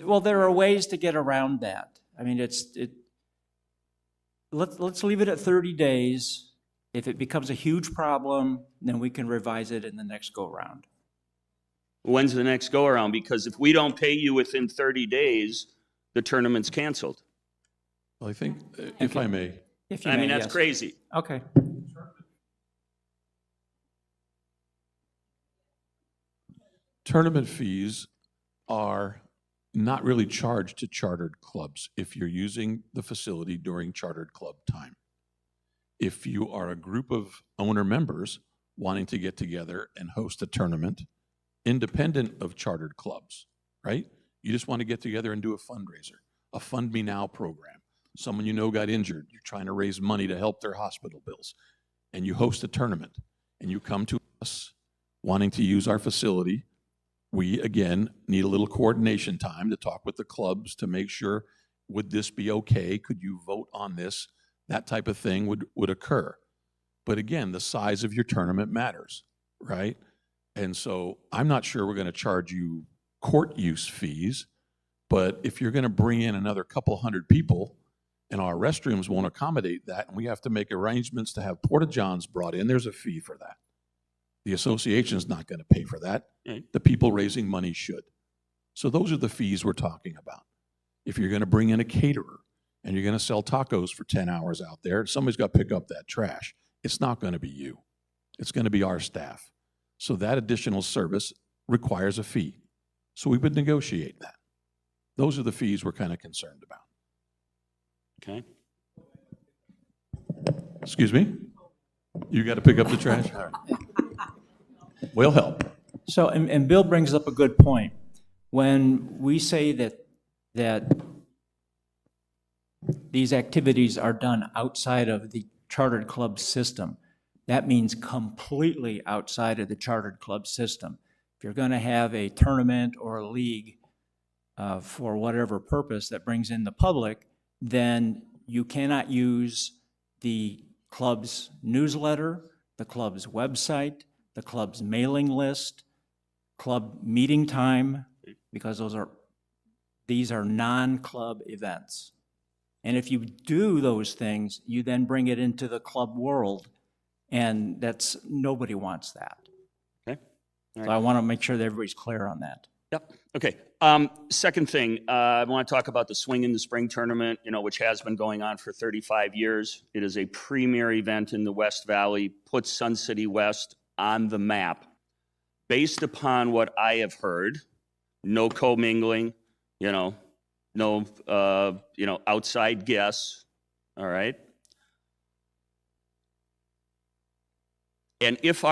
Well, there are ways to get around that. I mean, let's leave it at 30 days. If it becomes a huge problem, then we can revise it in the next go-around. When's the next go-around? Because if we don't pay you within 30 days, the tournament's canceled. Well, I think, if I may, If you I may, mean, that's yes. crazy. Okay. tournament fees are not really charged to chartered clubs if you're using the facility during chartered club time. If you are a group of owner members wanting to get together and host a tournament, independent of chartered clubs, right? You just want to get together and do a fundraiser, a Fund Me Now program. Someone you know got injured, you're trying to raise money to help their hospital bills, and you host a tournament, and you come to us wanting to use our facility. We, again, need a little coordination time to talk with the clubs to make sure, would this be okay? Could you vote on this? That type of thing would occur. But again, the size of your tournament matters, right? And so I'm not sure we're going to charge you court use fees, but if you're going to bring in another couple hundred people and our restrooms won't accommodate that, and we have to make arrangements to have porta johns brought in, there's a fee for that. The association's not going to pay for that. Right. The people raising money should. So those are the fees we're talking about. If you're going to bring in a caterer and you're going to sell tacos for 10 hours out there, somebody's got to pick up that trash. It's not going to be you. It's going to be our staff. So that additional service requires a fee. So we would negotiate that. Those are the fees we're kind of concerned about. Okay. Excuse me? You got to pick up the trash? All right. Will help. So, and Bill brings up a good point. When we say that these activities are done outside of the chartered club system, that means completely outside of the chartered club system. If you're going to have a tournament or a league for whatever purpose that brings in the public, then you cannot use the club's newsletter, the club's website, the club's mailing list, club meeting time, because these are non-club events. And if you do those things, you then bring it into the club world, and nobody wants that. Okay. So I want to make sure that everybody's clear on that. Yep, okay. Second thing, I want to talk about the Swing in the Spring tournament, which has been going on for 35 years. It is a premier event in the West Valley, puts Sun City West on the map. Based upon what I have heard, no commingling, no, outside guests, all right? And if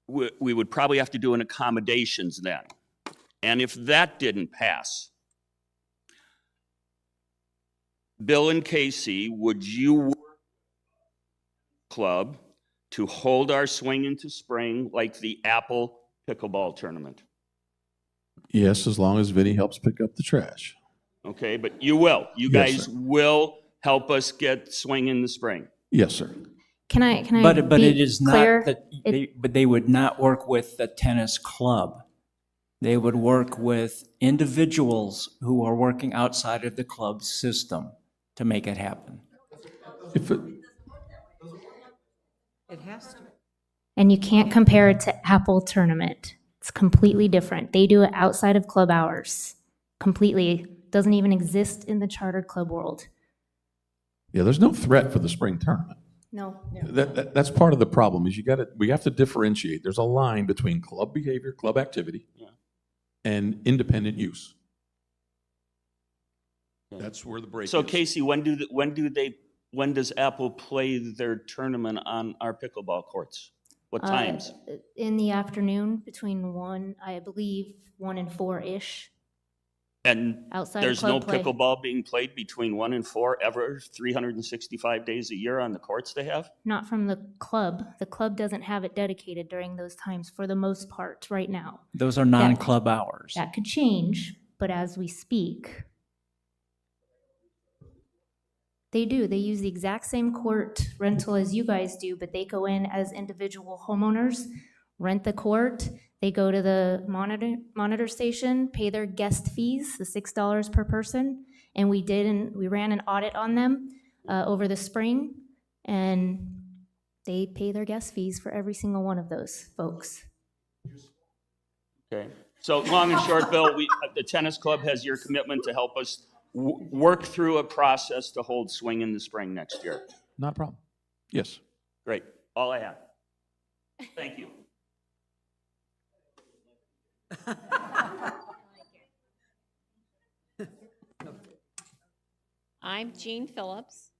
we would probably have to do an accommodations then. And if that didn't pass, Bill and Casey, would you work club to hold our Swing into Spring like the Apple pickleball tournament? Yes, as long as Vinny helps pick up the trash. Okay, but you will. You Yes, guys sir. will help us get Swing in the Spring. Yes, sir. Can I But be it is not clear? that, but they would not work with the tennis club. They would work with individuals who are working outside of the club system to make it happen. If it, And you can't compare it to Apple tournament. It's completely different. They do it outside of club hours. Completely. Doesn't even exist in the chartered club world. yeah, there's no threat for the spring tournament. No. That's part of the problem is we have to differentiate. There's a line between club behavior, club activity, and independent use. That's where the break So is. Casey, when does Apple play their tournament on our pickleball courts? What times? In the afternoon between 1 and 4-ish. And Outside there's of no club play. pickleball being played between 1 and 4 ever, 365 days a year on the courts they have? Not from the club. The club doesn't have it dedicated during those times for the most part right now. Those are non-club hours. That could change, but as we speak, they do. They use the exact same court rental as you guys do, but they go in as individual homeowners, rent the court. They go to the monitor station, pay their guest fees, the $6 per person, and we ran an audit on them over the spring, and they pay their guest fees for every single one of those folks. Okay. So long and short, Bill, the tennis club has your commitment to help us work through a process to hold Swing in the Spring next year. Not a problem. Yes. Great. All I have. Thank you. I'm Jean Phillips,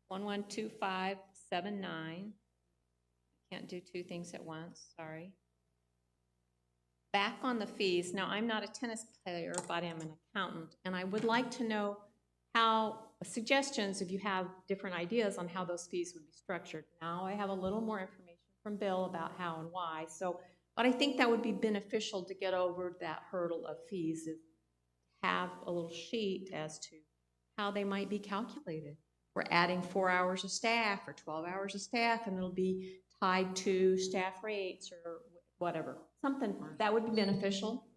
112579. Can't do two things at once, sorry. Back on the fees, now I'm not a tennis player, but I'm an accountant, and I would like to know how, suggestions if you have different ideas on how those fees would be structured. Now I have a little more information from Bill about how and why, but I think that would be beneficial to get over that hurdle of fees, is have a little sheet as to how they might be calculated. We're adding 4 hours of staff or 12 hours of staff, and it'll be tied to staff rates or whatever. Something that would be beneficial.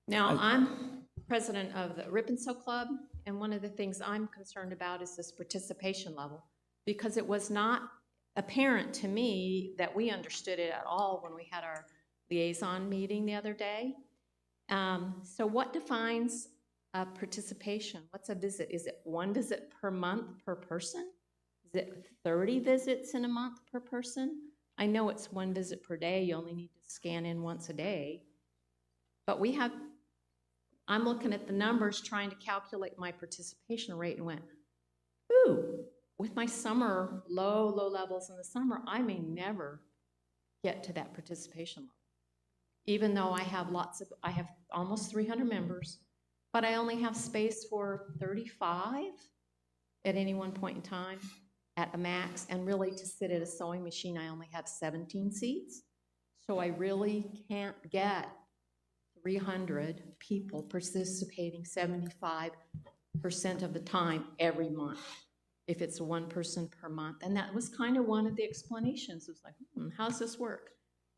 Now, I'm president of the Rip and Sew Club, and one of the things I'm concerned about is this participation level, because it was not apparent to me that we understood it at all when we had our liaison meeting the other day. So what defines participation? What's a visit? Is it 1 visit per month per person? Is it 30 visits in a month per person? I know it's 1 visit per day. You only need to scan in once a day. But I'm looking at the numbers trying to calculate my participation rate and went, ooh, with my summer, low levels in the summer, I may never get to that participation level. Even though I have almost 300 members, but I only have space for 35 at any one point in time at a max, and really to sit at a sewing machine, I only have 17 seats. So I really can't get 300 people participating 75% of the time every month, if it's one person per month. And that was kind of one of the explanations. It was like, how's this work?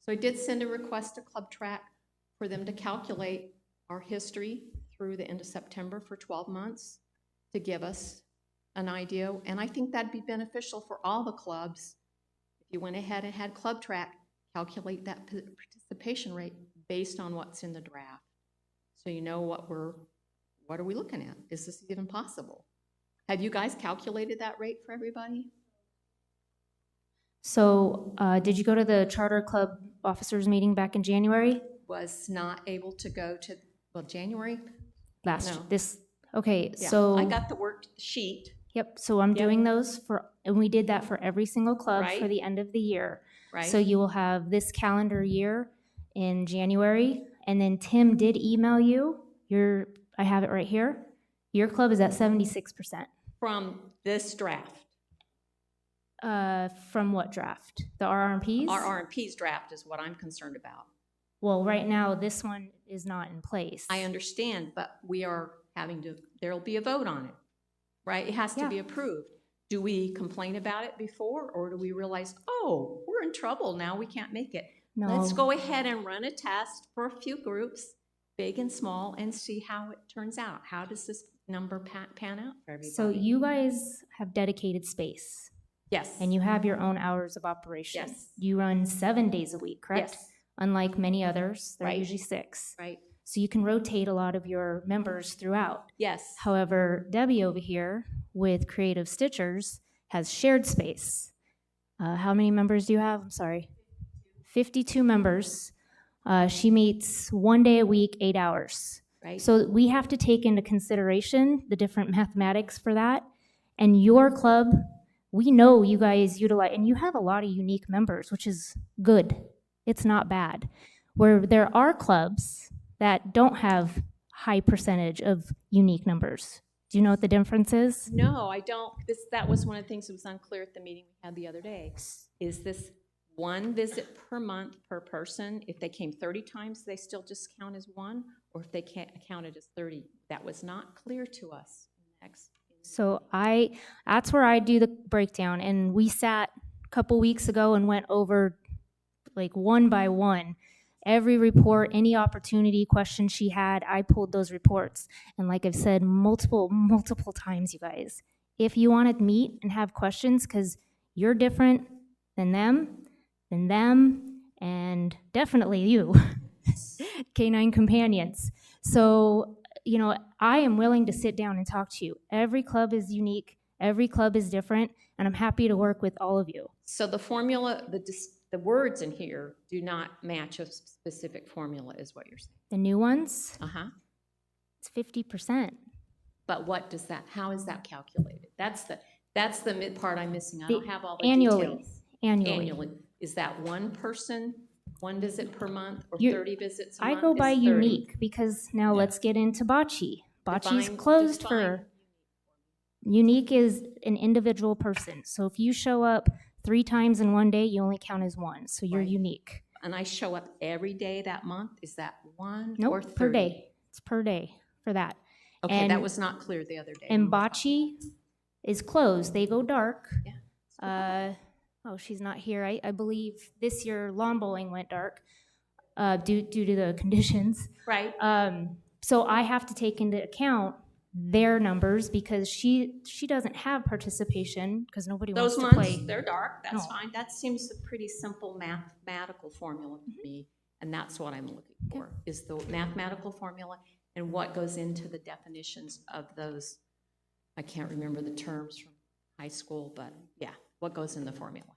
So I did send a request to Club Track for them to calculate our history through the end of September for 12 months to give us an idea. And I think that'd be beneficial for all the clubs. If you went ahead and had Club Track calculate that participation rate based on what's in the draft. So you know what are we looking at? Is this even possible? Have you guys calculated that rate for everybody? So, did you go to the Charter Club officers meeting back in January? Was not able to go to, well, January? No. Okay, Yeah, so. I got the sheet. Yep, so I'm Yep. doing those and we did that for every single club for Right. the end of the year. Right. So you will have this calendar year in January, and then Tim did email you, I have it right here. Your club is at 76%. From this draft. From what draft? The RR&Ps? RR&Ps draft is what I'm concerned about. Well, right now, this one is not in place. I understand, but we are there'll be a vote on it, right? It has to be approved. Do we complain about it before, or do we realize, oh, we're in trouble now, we can't make it? No. Let's go ahead and run a test for a few groups, big and small, and see how it turns out. How does this number pan out for everybody? So you guys have dedicated space, Yes. and you have your own hours of operation. Yes. You run 7 days a week, correct? Yes. Unlike many others, they're Right. usually 6. Right. So you can rotate a lot of your members throughout. Yes. However, Debbie over here with Creative Stitchers has shared space. How many members do you have? I'm sorry. 52 members. She meets 1 day a week, 8 hours. Right. So we have to take into consideration the different mathematics for that. And your club, we know you guys utilize, and you have a lot of unique members, which is good. It's not bad. Where there are clubs that don't have high percentage of unique numbers. Do you know what the difference is? No, I don't. That was one of the things that was unclear at the meeting we had the other day. Is this one visit per month per person? If they came 30 times, they still just count as one? Or if they counted as 30? That was not clear to us. So that's where I do the breakdown. And we sat a couple weeks ago and went over like one by one. Every report, any opportunity question she had, I pulled those reports. And like I've said multiple times, you guys, if you want to meet and have questions, because you're different than them, and definitely you, Canine Companions. So, I am willing to sit down and talk to you. Every club is unique. Every club is different. And I'm happy to work with all of you. So the formula, the words in here do not match a specific formula, is what you're saying. The new ones, Uh-huh. it's 50%. But how is that calculated? That's the mid part I'm missing. I don't have all the Annually. details. Annually. Is that one person, one visit per month, or You- 30 visits a I month? go by Is 30. unique because now let's get into bocce. Bocce's Define- closed define for, unique is an individual person. So if you show up 3 times in 1 day, you only count as one. So you're Right. unique. And I show up every day that month? Is that one or Nope, 30? per day. It's per day for that. Okay, that And- was not clear the other day. And bocce is closed. They go dark. Yeah. She's not here. I believe this year lawn bowling went dark due to the conditions. Right. So I have to take into account their numbers because she doesn't have participation because nobody Those wants to months, play. they're dark, that's No. fine. That seems a pretty simple mathematical formula to me, and that's what I'm looking for, is the mathematical formula and what goes into the definitions of those. I can't remember the terms from high school, but yeah, what goes in the formula?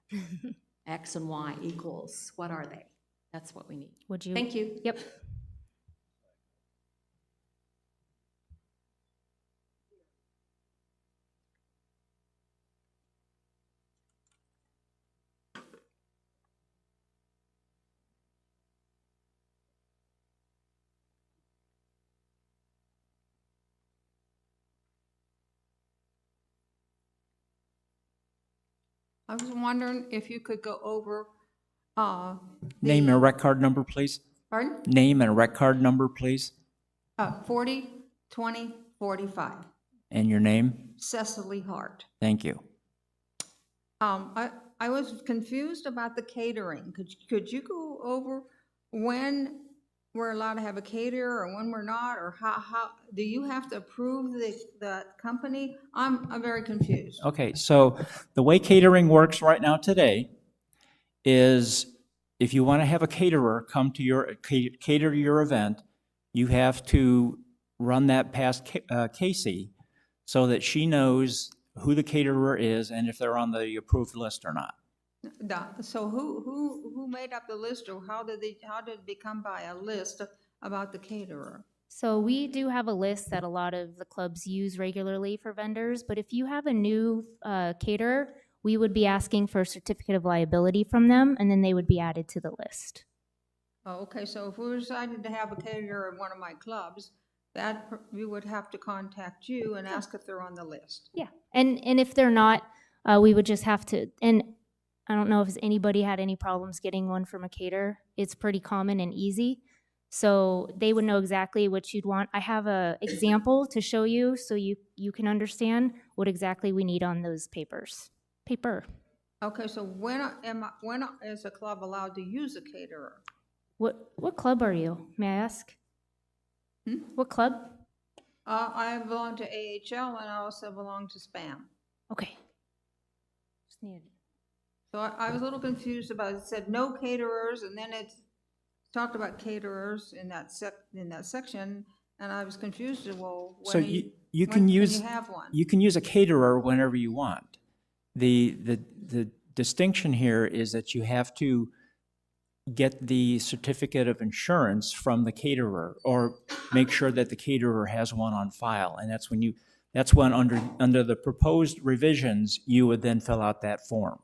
X and Y equals, what are they? That's what we need. Would you? Thank you. Yep. I was wondering if you could go over, Name and rec card number, please. pardon? Name and rec card number, please. 40, 20, 45, And your name? Cecily Hart. Thank you. I was confused about the catering. Could you go over when we're allowed to have a caterer or when we're not, or how, do you have to approve the company? I'm very confused. Okay, so the way catering works right now today is if you want to have a caterer come to cater your event, you have to run that past Casey so that she knows who the caterer is and if they're on the approved list or not. So who made up the list, or how did it become by a list about the caterer? So we do have a list that a lot of the clubs use regularly for vendors, but if you have a new caterer, we would be asking for a certificate of liability from them, and then they would be added to the list. Oh, okay, so if we decided to have a caterer at one of my clubs, we would have to contact you and ask if they're on the list. Yeah, and if they're not, we would just have to, and I don't know if anybody had any problems getting one from a caterer. It's pretty common and easy. So they would know exactly what you'd want. I have an example to show you so you can understand what exactly we need on those papers. Okay, so when is a club allowed to use a caterer? What club are you, may I ask? What club? I belong to AHL and I also belong to SPAM. Okay. Just needed. So I was a little confused about, it said no caterers, and then it talked about caterers in that section, and I was confused, well, So when you when can use you have one? you can use a caterer whenever you want. The distinction here is that you have to get the certificate of insurance from the caterer or make sure that the caterer has one on file. And that's when under the proposed revisions, you would then fill out that form.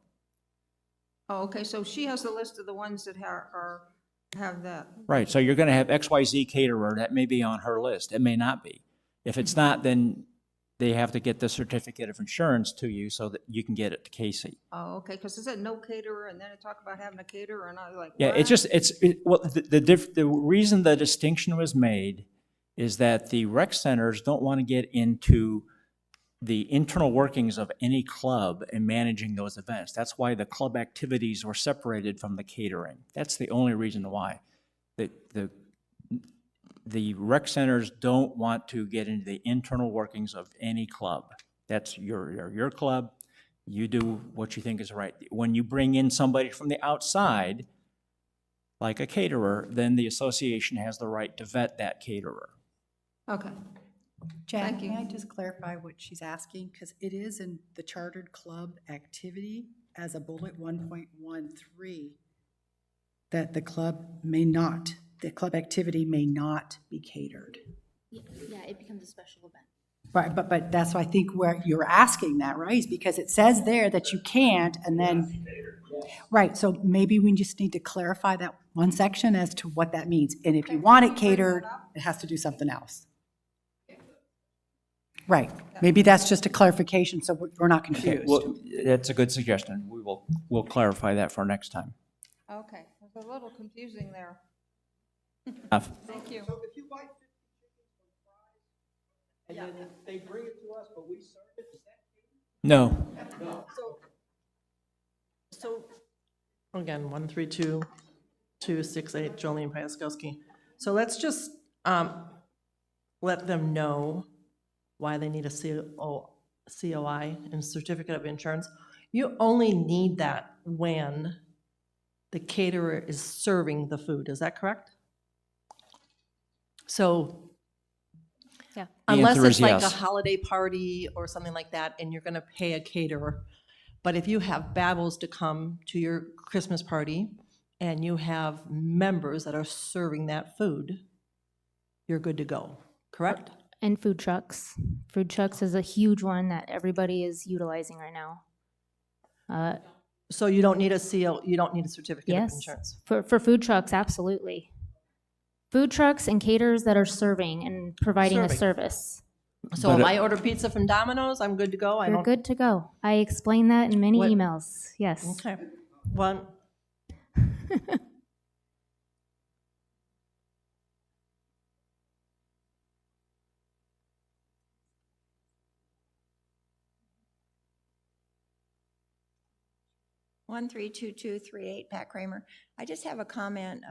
Oh, okay, so she has the list of the ones that have that. Right, so you're going to have XYZ caterer, that may be on her list, it may not be. If it's not, then they have to get the certificate of insurance to you so that you can get it to Casey. Oh, okay, because it said no caterer, and then it talked about having a caterer, and I was like, Yeah, what? it's just, well, the reason the distinction was made is that the rec centers don't want to get into the internal workings of any club and managing those events. That's why the club activities were separated from the catering. That's the only reason why. The rec centers don't want to get into the internal workings of any club. That's your club. You do what you think is right. When you bring in somebody from the outside, like a caterer, then the association has the right to vet that caterer. Okay, Jack, Thank you. may I just clarify what she's asking? Because it is in the chartered club activity as a bullet 1.13 that the club activity may not be catered. Yeah, it becomes a special event. Right, but that's why I think where you're asking that, right? Is because it says there that you can't, and then, right, so maybe we just need to clarify that one section as to what that means. And if you want it catered, it has to do something else. Right, maybe that's just a clarification, so we're not Okay, confused. well, that's a good suggestion. We'll clarify that for next time. okay, it was a little confusing there. Thank you. So if you buy 50 chickens from Fry's, and then they bring it to us, but we serve it, is that? No, So, again, 132-268, Jolene Pieskoski. So let's just let them know why they need a COI and certificate of insurance. You only need that when the caterer is serving the food, is that correct? So Yeah. unless answer is it's like a yes. holiday party or something like that, and you're gonna pay a caterer. But if you have babbles to come to your Christmas party and you have members that are serving that food, you're good to go, correct? And food trucks. Food trucks is a huge one that everybody is utilizing right now. So you don't need a you don't need a certificate of Yes, insurance. for food trucks, absolutely. Food trucks and caterers that are serving and providing a Serving. service. So But, if I order pizza from Domino's, I'm good to go? I You're don't, good to go. I explained that in many What- emails, yes. okay. One, 132238, Pat Kramer. I just have a comment.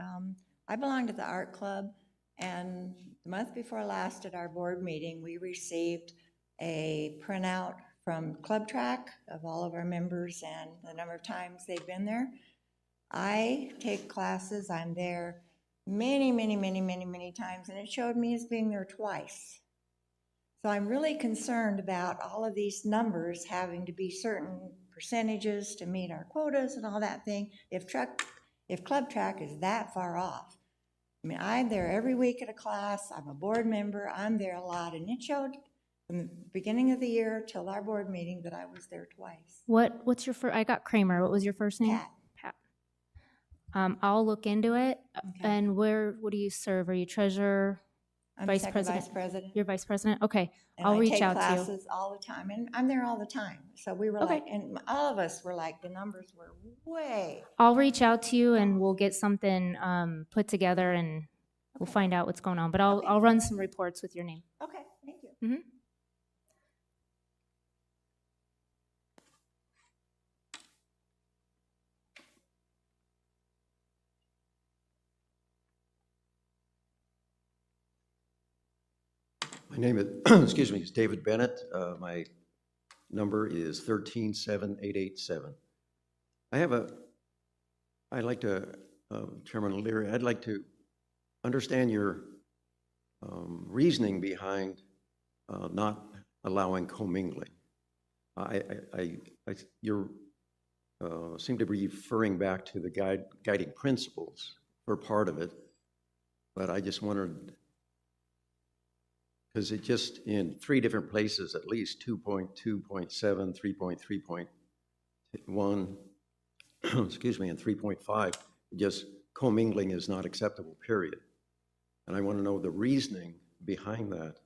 I belong to the art club, and the month before last at our board meeting, we received a printout from Club Track of all of our members and the number of times they've been there. I take classes, I'm there many, many, many, many, many times, and it showed me as being there twice. So I'm really concerned about all of these numbers having to be certain percentages to meet our quotas and all that thing. If Club Track is that far off, I mean, I'm there every week at a class, I'm a board member, I'm there a lot, and it showed from the beginning of the year till our board meeting that I was there twice. What's your I got Kramer. What was your first name? Pat. Pat. I'll look into it. Okay. And what do you serve? Are you treasurer? I'm Vice second president? vice president. You're vice president? Okay. And I'll I reach take out to you. classes all the time, and I'm there all the time. So we were Okay. like, and all of us were like, the numbers were way. I'll reach out to you and we'll get something put together and we'll find out what's going on. But I'll run some reports with your name. Okay, thank you. Mhm. My name is, excuse me, is David Bennett. My number is 137887. I'd like to, Chairman O'Leary, I'd like to understand your reasoning behind not allowing commingling. You seem to be referring back to the guiding principles for part of it, but I just wondered, because it just in 3 different places, at least 2.2.7, 3.3.1, excuse me, and 3.5, just commingling is not acceptable, period. And I want to know the reasoning behind that.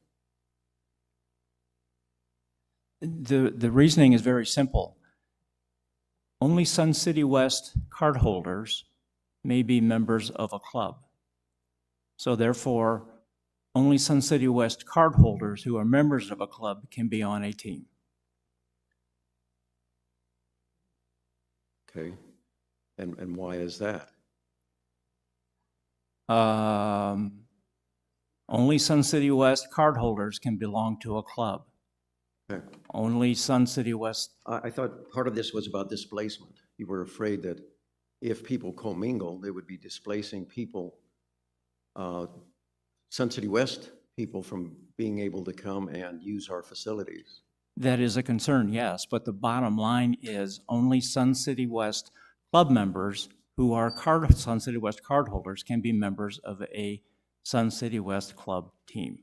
The reasoning is very simple. Only Sun City West cardholders may be members of a club. So therefore, only Sun City West cardholders who are members of a club can be on a team. Okay, and why is that? Only Sun City West cardholders can belong to a club. Okay. Only Sun City West. I thought part of this was about displacement. You were afraid that if people commingle, they would be displacing people, Sun City West people, from being able to come and use our facilities. That is a concern, yes, but the bottom line is only Sun City West club members who are Sun City West cardholders can be members of a Sun City West club team.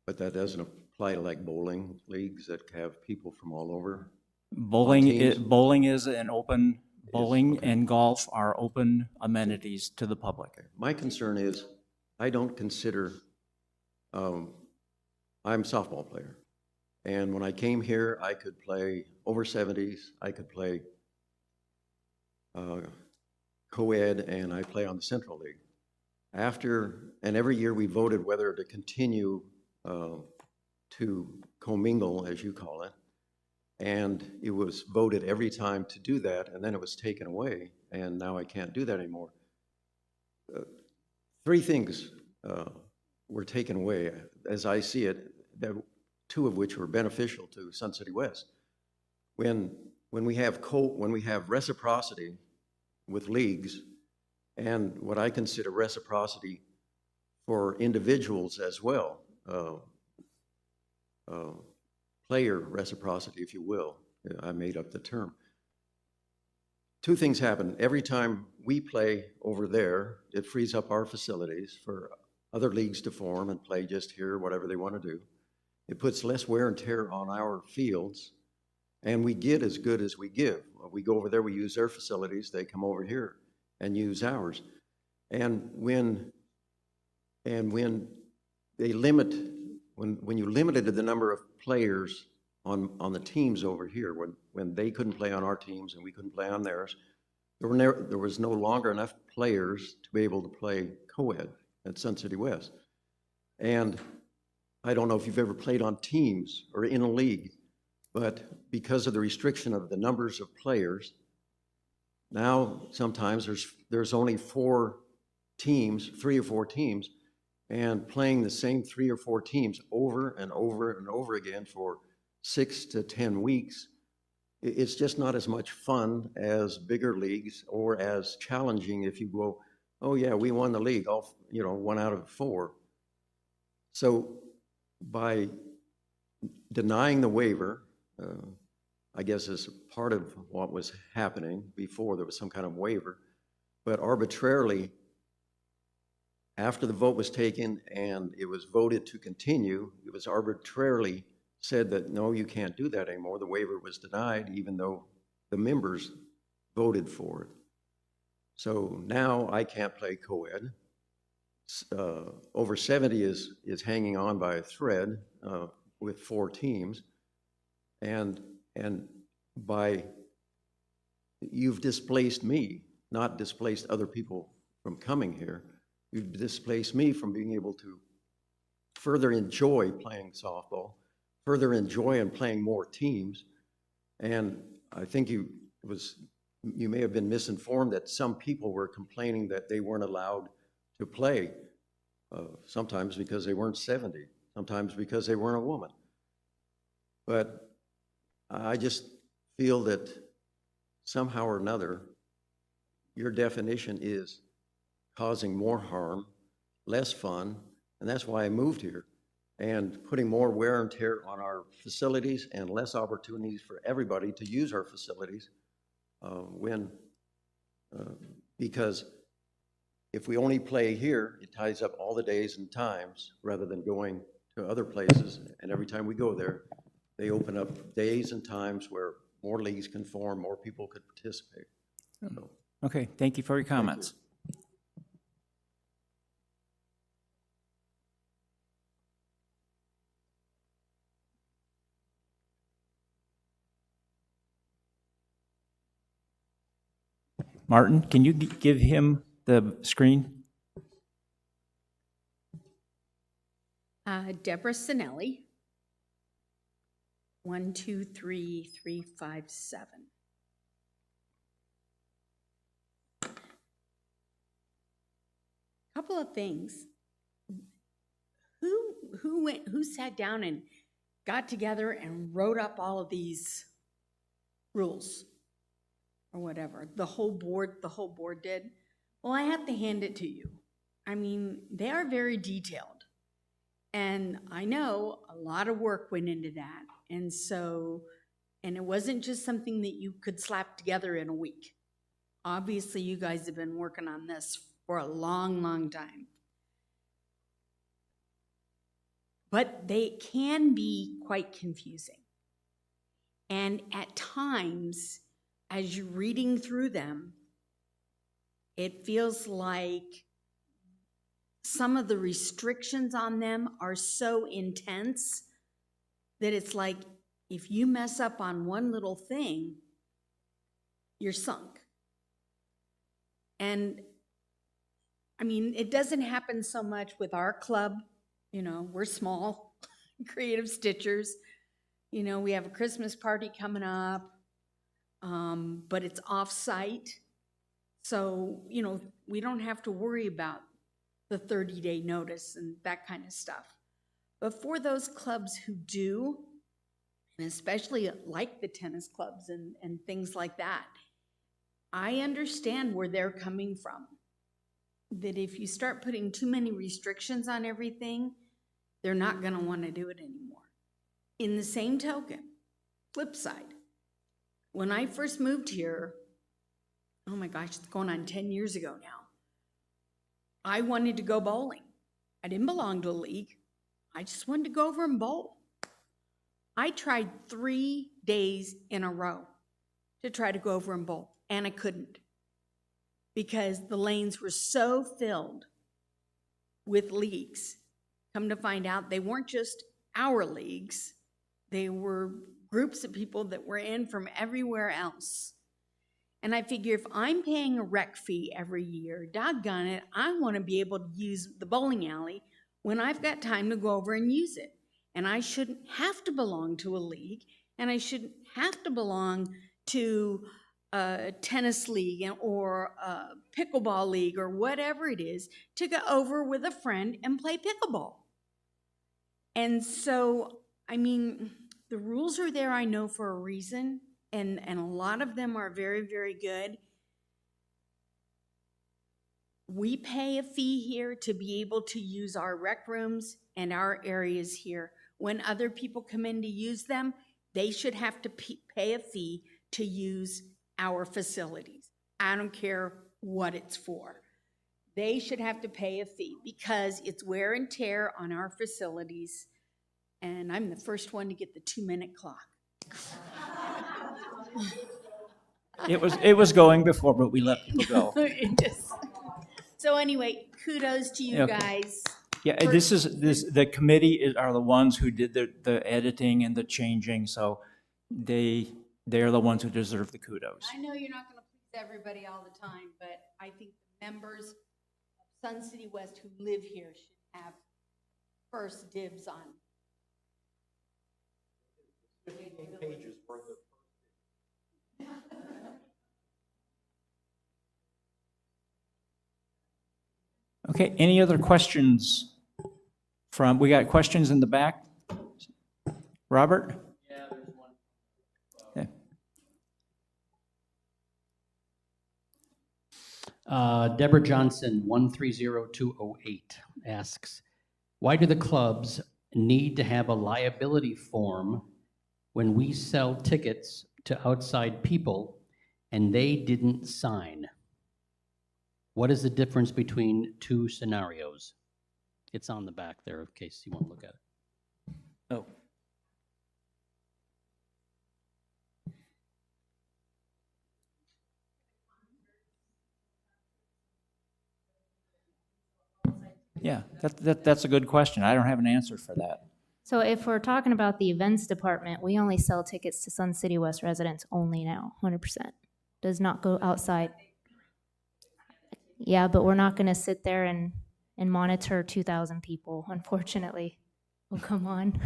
But that doesn't apply to like bowling leagues that have people from all over? Bowling teams? is an open, bowling and golf are open amenities to the public. My concern is, I don't consider, I'm a softball player. And when I came here, I could play over 70s, I could play co-ed, and I play on the Central League. And every year we voted whether to continue to commingle, as you call it, and it was voted every time to do that, and then it was taken away, and now I can't do that anymore. 3 things were taken away, as I see it, that 2 of which were beneficial to Sun City West. When we have reciprocity with leagues, and what I consider reciprocity for individuals as well, player reciprocity, if you will. I made up the term. 2 things happen. Every time we play over there, it frees up our facilities for other leagues to form and play just here, whatever they want to do. It puts less wear and tear on our fields, and we get as good as we give. We go over there, we use their facilities, they come over here and use ours. And when they limit when you limited the number of players on the teams over here, when they couldn't play on our teams and we couldn't play on theirs, there was no longer enough players to be able to play co-ed at Sun City West. And I don't know if you've ever played on teams or in a league, but because of the restriction of the numbers of players, now sometimes there's only 4 teams, 3 or 4 teams, and playing the same 3 or 4 teams over and over and over again for 6 to 10 weeks, it's just not as much fun as bigger leagues or as challenging if you go, oh yeah, we won the league, all, 1 out of 4. So by denying the waiver, I guess as part of what was happening before, there was some kind of waiver, but arbitrarily, after the vote was taken and it was voted to continue, it was arbitrarily said that, no, you can't do that anymore. The waiver was denied, even though the members voted for it. So now I can't play co-ed. Over 70 is hanging on by a thread with 4 teams. And by, you've displaced me, not displaced other people from coming here. You've displaced me from being able to further enjoy playing softball, further enjoy and playing more teams. And I think you may have been misinformed that some people were complaining that they weren't allowed to play, sometimes because they weren't 70, sometimes because they weren't a woman. But I just feel that somehow or another, your definition is causing more harm, less fun, and that's why I moved here, and putting more wear and tear on our facilities and less opportunities for everybody to use our facilities because if we only play here, it ties up all the days and times rather than going to other places, and every time we go there, they open up days and times where more leagues can form, more people could participate. So, Okay, thank you for your comments. Martin, can you give him the screen? Deborah Sinelli, 123357. Couple of things. Who sat down and got together and wrote up all of these rules or whatever? The whole board did. Well, I have to hand it to you. I mean, they are very detailed. And I know a lot of work went into that. And it wasn't just something that you could slap together in a week. Obviously, you guys have been working on this for a long, long time. But they can be quite confusing. And at times, as you're reading through them, it feels like some of the restrictions on them are so intense that it's like if you mess up on one little thing, you're sunk. And I mean, it doesn't happen so much with our club. We're small, creative stitchers. We have a Christmas party coming up, but it's off-site. So, we don't have to worry about the 30-day notice and that kind of stuff. But for those clubs who do, and especially like the tennis clubs and things like that, I understand where they're coming from. That if you start putting too many restrictions on everything, they're not going to want to do it anymore. In the same token, flip side, when I first moved here, oh my gosh, it's going on 10 years ago now, I wanted to go bowling. I didn't belong to a league. I just wanted to go over and bowl. I tried 3 days in a row to try to go over and bowl, and I couldn't because the lanes were so filled with leagues come to find out, they weren't just our leagues. They were groups of people that were in from everywhere else. And I figure if I'm paying a rec fee every year, doggone it, I want to be able to use the bowling alley when I've got time to go over and use it. And I shouldn't have to belong to a league, and I shouldn't have to belong to a tennis league or a pickleball league or whatever it is to go over with a friend and play pickleball. And so, I mean, the rules are there, I know, for a reason, and a lot of them are very, very good. We pay a fee here to be able to use our rec rooms and our areas here. When other people come in to use them, they should have to pay a fee to use our facilities. I don't care what it's for. They should have to pay a fee because it's wear and tear on our facilities. And I'm the first one to get the 2-minute clock. It was going before, but we let people go. So anyway, kudos to you Okay. guys. Yeah, the committee are the ones who did the editing and the changing, so they're the ones who deserve the kudos. I know you're not going to please everybody all the time, but I think the members of Sun City West who live here should have first dibs on. 58 pages worth of. Okay, any other questions we got questions in the back? Robert? Yeah, there's one. Okay. Deborah Johnson, 130208, asks, why do the clubs need to have a liability form when we sell tickets to outside people and they didn't sign? What is the difference between two scenarios? It's on the back there in case you want to look at it. Oh. Yeah, that's a good question. I don't have an answer for that. So if we're talking about the events department, we only sell tickets to Sun City West residents only now, 100%. Does not go outside. Yeah, but we're not going to sit there and monitor 2,000 people, unfortunately. Oh, come on.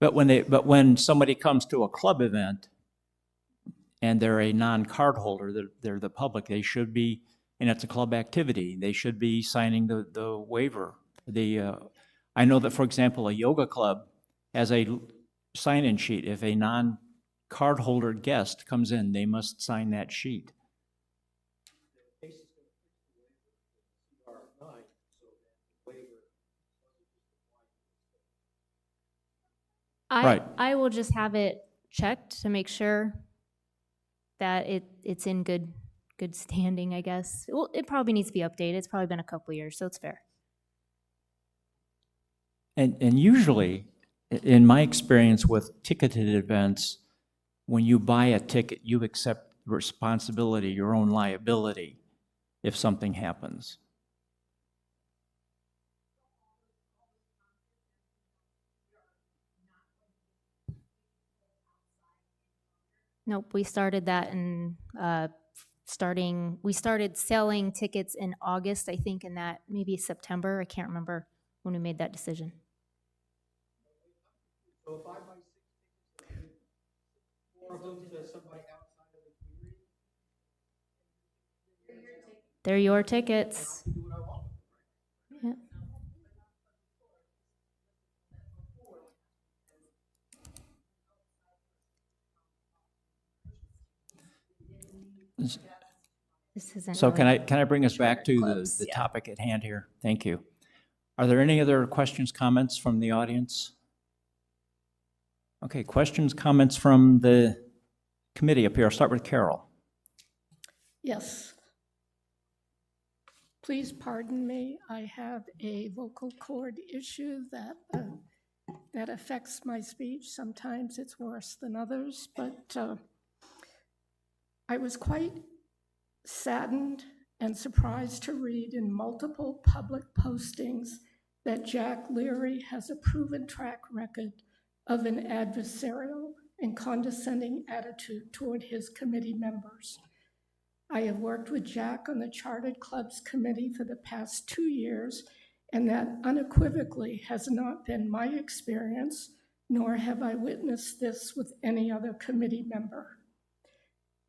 But when somebody comes to a club event and they're a non-card holder, they're the public, they should be, and it's a club activity, they should be signing the waiver. I know that, for example, a yoga club has a sign-in sheet. If a non-card holder guest comes in, they must sign that sheet. Right. I will just have it checked to make sure that it's in good standing, I guess. Well, it probably needs to be updated. It's probably been a couple years, so it's fair. And usually, in my experience with ticketed events, when you buy a ticket, you accept responsibility, your own liability, if something happens. Nope, we started that in we started selling tickets in August, I think, in that maybe September. I can't remember when we made that decision. So if I buy 6 tickets, 4 of them to somebody outside of the community. They're your tickets. Yeah. So can I bring us back to the topic at hand here? Thank you. Are there any other questions, comments from the audience? Okay, questions, comments from the committee up here. I'll start with Carol. Yes. Please pardon me. I have a vocal cord issue that affects my speech. Sometimes it's worse than others, but I was quite saddened and surprised to read in multiple public postings that Jack Leary has a proven track record of an adversarial and condescending attitude toward his committee members. I have worked with Jack on the Chartered Clubs Committee for the past 2 years, and that unequivocally has not been my experience, nor have I witnessed this with any other committee member.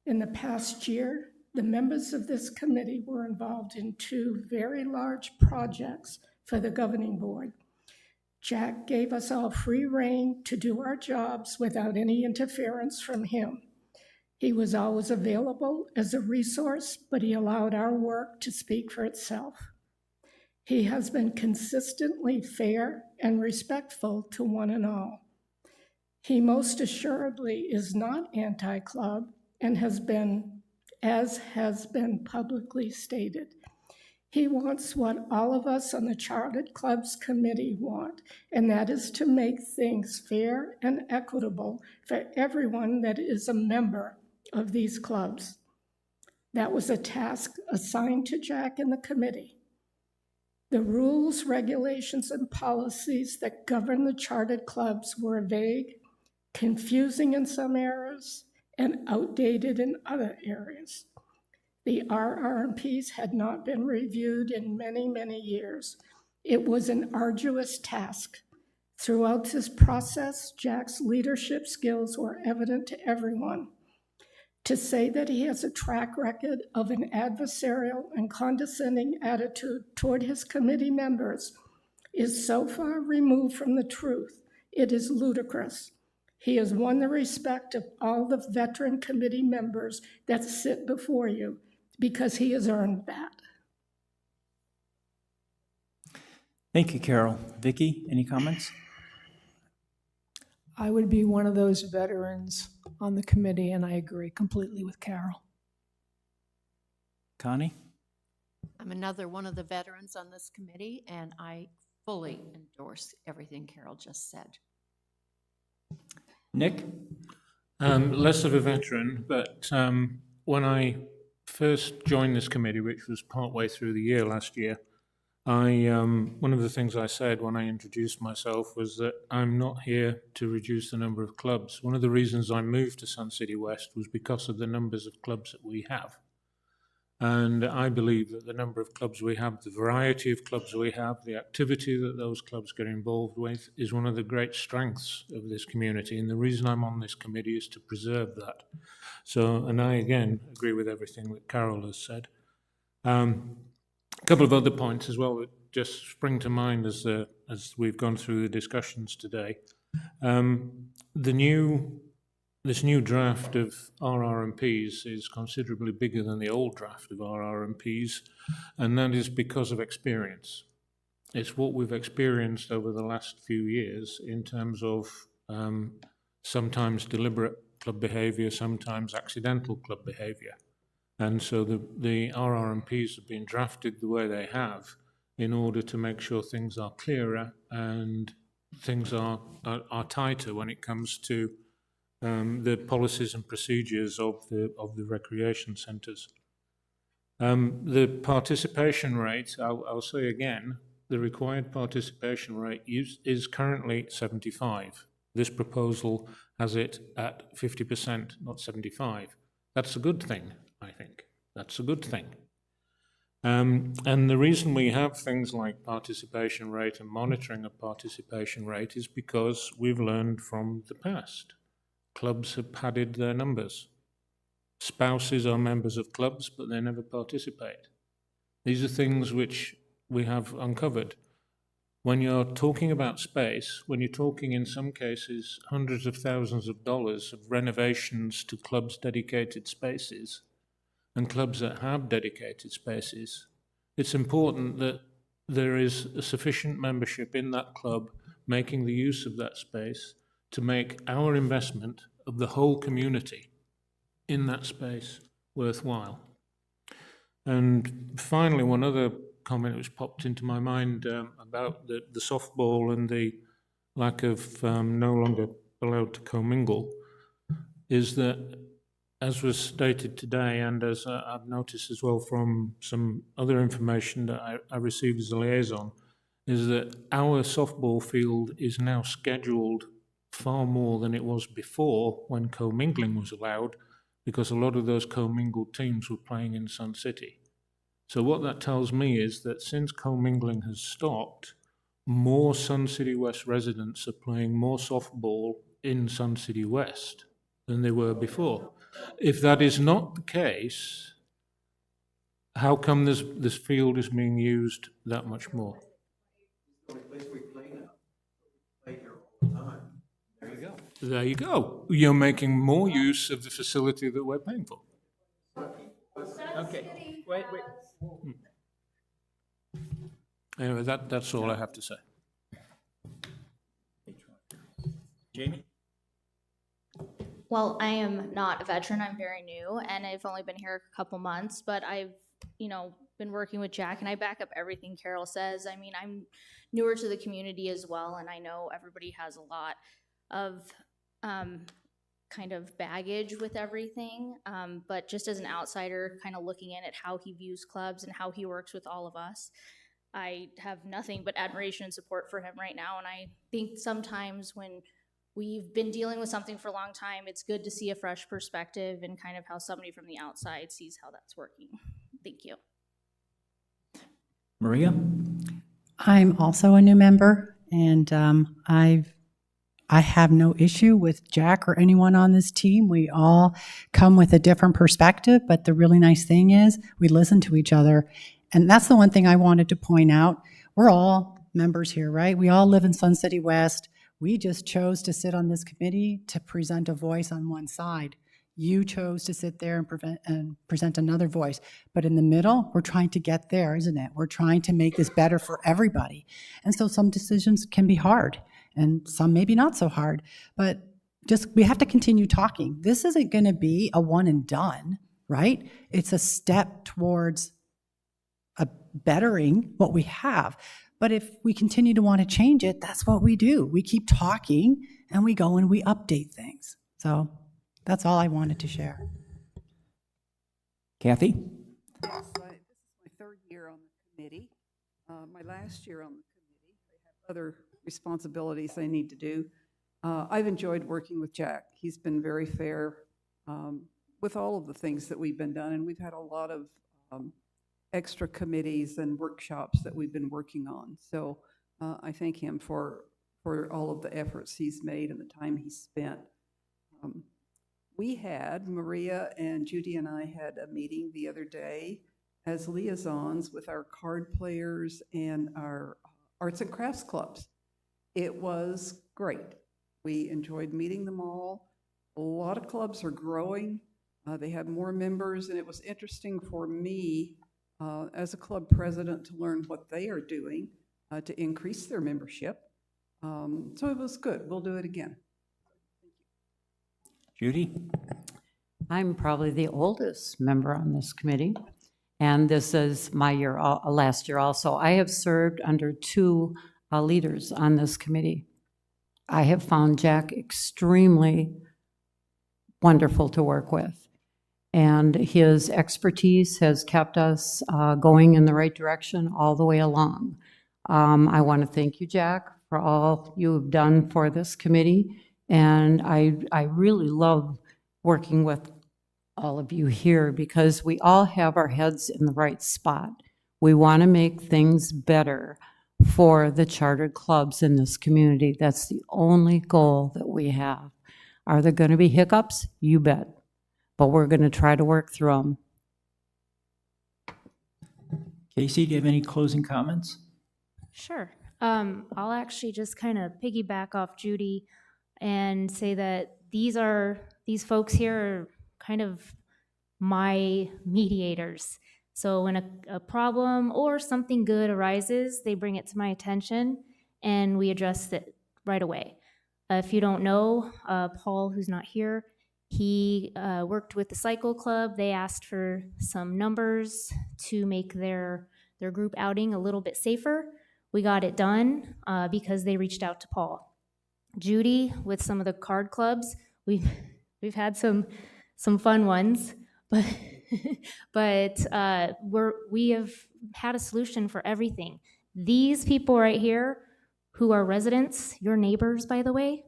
In the past year, the members of this committee were involved in 2 very large projects for the governing board. Jack gave us all free rein to do our jobs without any interference from him. He was always available as a resource, but he allowed our work to speak for itself. He has been consistently fair and respectful to one and all. He most assuredly is not anti-club and has been publicly stated. He wants what all of us on the Chartered Clubs Committee want, and that is to make things fair and equitable for everyone that is a member of these clubs. That was a task assigned to Jack and the committee. The rules, regulations, and policies that govern the chartered clubs were vague, confusing in some areas, and outdated in other areas. The RR&Ps had not been reviewed in many, many years. It was an arduous task. Throughout this process, Jack's leadership skills were evident to everyone. To say that he has a track record of an adversarial and condescending attitude toward his committee members is so far removed from the truth, it is ludicrous. He has won the respect of all the veteran committee members that sit before you because he has earned that. Thank you, Carol. Vicki, any comments? I would be one of those veterans on the committee, and I agree completely with Carol. Connie? I'm another one of the veterans on this committee, and I fully endorse everything Carol just said. Nick? Less of a veteran, but when I first joined this committee, which was partway through the year last year, one of the things I said when I introduced myself was that I'm not here to reduce the number of clubs. One of the reasons I moved to Sun City West was because of the numbers of clubs that we have. And I believe that the number of clubs we have, the variety of clubs we have, the activity that those clubs get involved with is one of the great strengths of this community. And the reason I'm on this committee is to preserve that. So, and I again agree with everything that Carol has said. A couple of other points as well that just spring to mind as we've gone through the discussions today. This new draft of RR&Ps is considerably bigger than the old draft of RR&Ps, and that is because of experience. It's what we've experienced over the last few years in terms of sometimes deliberate club behaviour, sometimes accidental club behaviour. And so the RR&Ps have been drafted the way they have in order to make sure things are clearer and things are tighter when it comes to the policies and procedures of the recreation centres. The participation rate, I'll say again, the required participation rate is currently 75. This proposal has it at 50%, not 75. That's a good thing, I think. That's a good thing. And the reason we have things like participation rate and monitoring of participation rate is because we've learned from the past. Clubs have padded their numbers. Spouses are members of clubs, but they never participate. These are things which we have uncovered. When you're talking about space, when you're talking in some cases hundreds of thousands of dollars of renovations to clubs' dedicated spaces, and clubs that have dedicated spaces, it's important that there is a sufficient membership in that club making the use of that space to make our investment of the whole community in that space worthwhile. And finally, one other comment which popped into my mind about the softball and the lack of no longer allowed to commingle is that as was stated today, and as I've noticed as well from some other information that I received as a liaison, is that our softball field is now scheduled far more than it was before when commingling was allowed, because a lot of those commingled teams were playing in Sun City. So what that tells me is that since commingling has stopped, more Sun City West residents are playing more softball in Sun City West than they were before. If that is not the case, how come this field is being used that much more? There you go. You're making more use of the facility that we're paying for. Okay, wait. Anyway, that's all I have to say. Jamie? Well, I am not a veteran, I'm very new, and I've only been here a couple months, but I've, been working with Jack, and I back up everything Carol says. I mean, I'm newer to the community as well, and I know everybody has a lot of kind of baggage with everything, but just as an outsider, kind of looking in at how he views clubs and how he works with all of us, I have nothing but admiration and support for him right now, and I think sometimes when we've been dealing with something for a long time, it's good to see a fresh perspective and kind of how somebody from the outside sees how that's working. Thank you. Maria? I'm also a new member, and I have no issue with Jack or anyone on this team. We all come with a different perspective, but the really nice thing is we listen to each other. And that's the one thing I wanted to point out. We're all members here, right? We all live in Sun City West. We just chose to sit on this committee to present a voice on one side. You chose to sit there and present another voice. But in the middle, we're trying to get there, isn't it? We're trying to make this better for everybody. And so some decisions can be hard, and some maybe not so hard. But just we have to continue talking. This isn't going to be a one and done, right? It's a step towards a bettering what we have. But if we continue to want to change it, that's what we do. We keep talking and we go and we update things. So that's all I wanted to share. Kathy? Yes, this is my third year on the committee. My last year on the committee, I have other responsibilities I need to do. I've enjoyed working with Jack. He's been very fair with all of the things that we've been done, and we've had a lot of extra committees and workshops that we've been working on. So I thank him for all of the efforts he's made and the time he's spent. We had, Maria and Judy and I had a meeting the other day as liaisons with our card players and our arts and crafts clubs. It was great. We enjoyed meeting them all. A lot of clubs are growing. They have more members, and it was interesting for me as a club president to learn what they are doing to increase their membership. So it was good. We'll do it again. Judy? I'm probably the oldest member on this committee, and this is my year, last year also. I have served under two leaders on this committee. I have found Jack extremely wonderful to work with, and his expertise has kept us going in the right direction all the way along. I want to thank you, Jack, for all you've done for this committee, and I really love working with all of you here because we all have our heads in the right spot. We want to make things better for the chartered clubs in this community. That's the only goal that we have. Are there going to be hiccups? You bet. But we're going to try to work through them. Casey, do you have any closing comments? Sure. I'll actually just kind of piggyback off Judy and say that these folks here are kind of my mediators. So when a problem or something good arises, they bring it to my attention and we address it right away. If you don't know, Paul, who's not here, he worked with the Cycle Club. They asked for some numbers to make their group outing a little bit safer. We got it done because they reached out to Paul. Judy, with some of the card clubs, we've had some some fun ones, but we have had a solution for everything. These people right here, who are residents, your neighbors, by the way,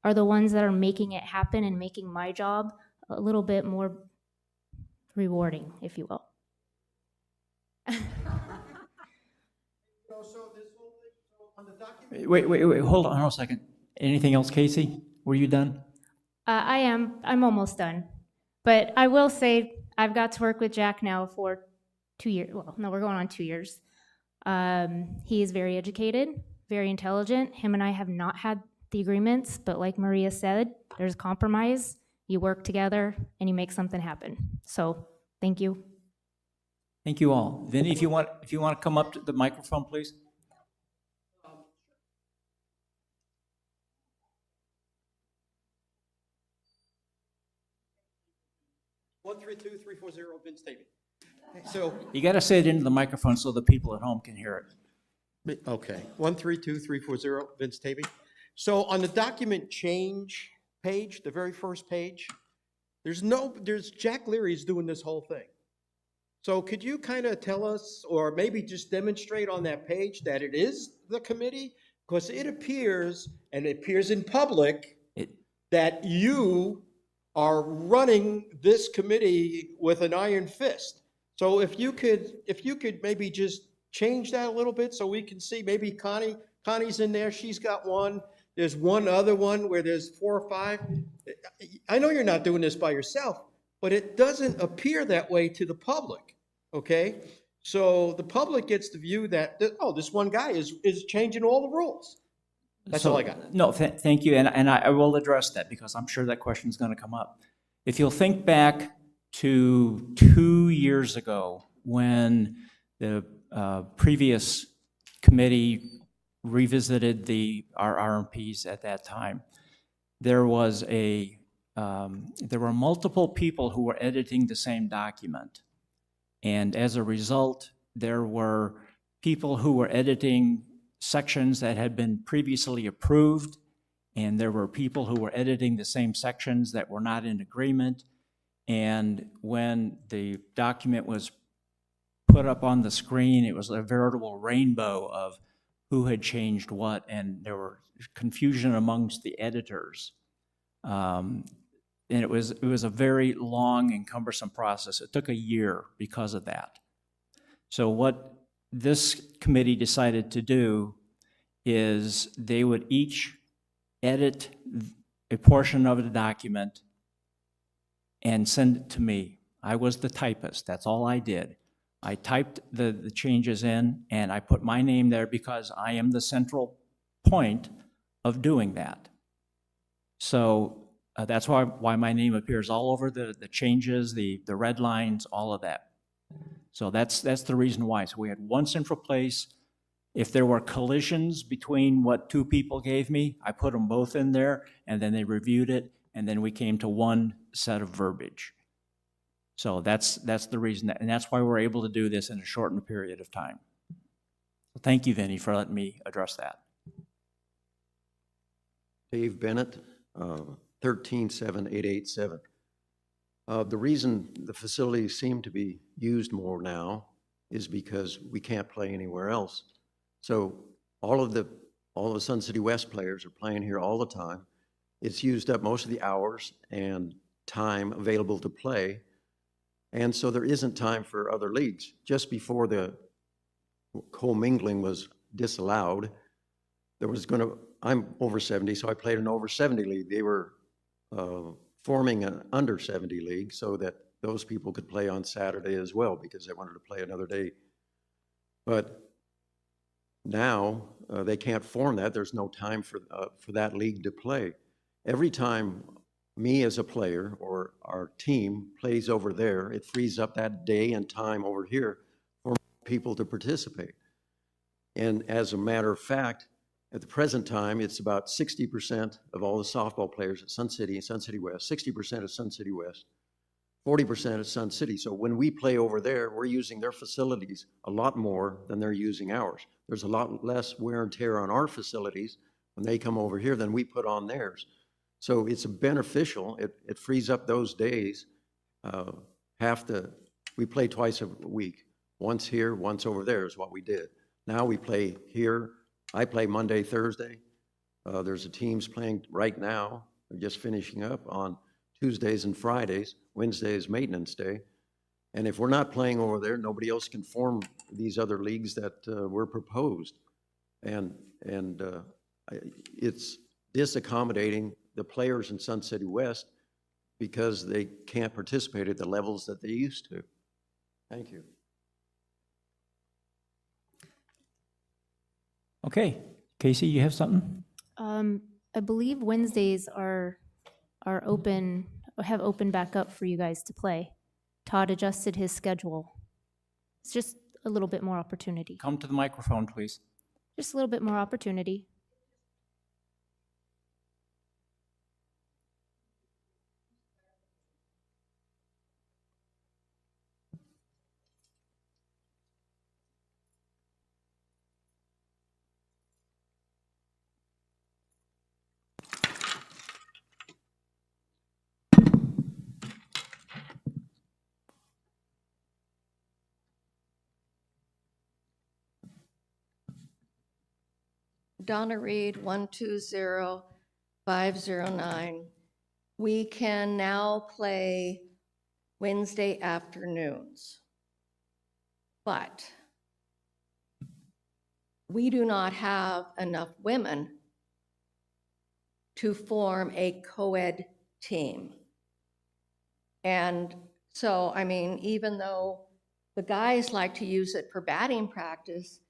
are the ones that are making it happen and making my job a little bit more rewarding, if you will. Wait, hold on a second. Anything else, Casey? Were you done? I'm almost done. But I will say, I've got to work with Jack now for 2 years. Well, no, we're going on 2 years. He is very educated, very intelligent. Him and I have not had the agreements, but like Maria said, there's compromise. You work together and you make something happen. So, thank you. Thank you all. Vinny, if you want to come up to the microphone, please. 132340 Vince Tavy. So, You got to say it into the microphone so the people at home can hear it. okay, 132340 Vince Tavy. So on the document change page, the very first page, there's Jack Leary's doing this whole thing. So could you kind of tell us, or maybe just demonstrate on that page that it is the committee? Because it appears, and it appears in public, that you are running this committee with an iron fist. So if you could maybe just change that a little bit so we can see, maybe Connie's in there, she's got one. There's one other one where there's 4 or 5. I know you're not doing this by yourself, but it doesn't appear that way to the public, okay? So the public gets the view that, oh, this one guy is changing all the rules. That's all I got. No, thank you, and I will address that because I'm sure that question is going to come up. If you'll think back to 2 years ago when the previous committee revisited the RR&Ps at that time, there were multiple people who were editing the same document. And as a result, there were people who were editing sections that had been previously approved, and there were people who were editing the same sections that were not in agreement. And when the document was put up on the screen, it was a veritable rainbow of who had changed what, and there were confusion amongst the editors. And it was a very long and cumbersome process. It took a year because of that. So what this committee decided to do is they would each edit a portion of the document and send it to me. I was the typist. That's all I did. I typed the changes in, and I put my name there because I am the central point of doing that. So that's why my name appears all over the changes, the red lines, all of that. So that's the reason why. So we had one central place. If there were collisions between what 2 people gave me, I put them both in there, and then they reviewed it, and then we came to one set of verbiage. So that's the reason, and that's why we're able to do this in a shortened period of time. So thank you, Vinny, for letting me address that. Dave Bennett, 137887. The reason the facilities seem to be used more now is because we can't play anywhere else. So all of the Sun City West players are playing here all the time. It's used up most of the hours and time available to play. And so there isn't time for other leagues. Just before the commingling was disallowed, I'm over 70, so I played an over 70 league. They were forming an under 70 league so that those people could play on Saturday as well because they wanted to play another day. But now they can't form that. There's no time for that league to play. Every time me as a player or our team plays over there, it frees up that day and time over here for people to participate. And as a matter of fact, at the present time, it's about 60% of all the softball players at Sun City and Sun City West, 60% at Sun City West, 40% at Sun City. So when we play over there, we're using their facilities a lot more than they're using ours. There's a lot less wear and tear on our facilities when they come over here than we put on theirs. So it's beneficial. It frees up those days. We play twice a week. Once here, once over there is what we did. Now we play here. I play Monday, Thursday. There's a teams playing right now. They're just finishing up on Tuesdays and Fridays. Wednesday is maintenance day. And if we're not playing over there, nobody else can form these other leagues that were proposed. And it's disaccommodating the players in Sun City West because they can't participate at the levels that they used to. Thank you. Okay, Casey, you have something? I believe Wednesdays are open, have opened back up for you guys to play. Todd adjusted his schedule. It's just a little bit more opportunity. Come to the microphone, please. Just a little bit more opportunity. Donna Reed, 120509. We can now play Wednesday afternoons. But we do not have enough women to form a co-ed team. And so, I mean, even though the guys like to use it for batting practice,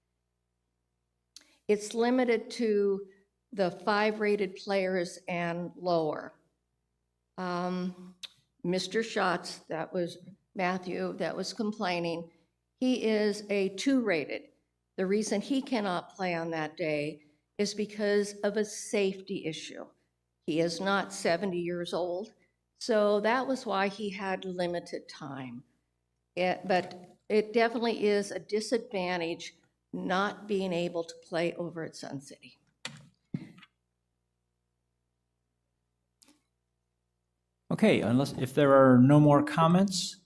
it's limited to the 5-rated players and lower. Mr. Schatz, that was Matthew, that was complaining, he is a 2-rated. The reason he cannot play on that day is because of a safety issue. He is not 70 years old, so that was why he had limited time. But it definitely is a disadvantage not being able to play over at Sun City. Okay, if there are no more comments,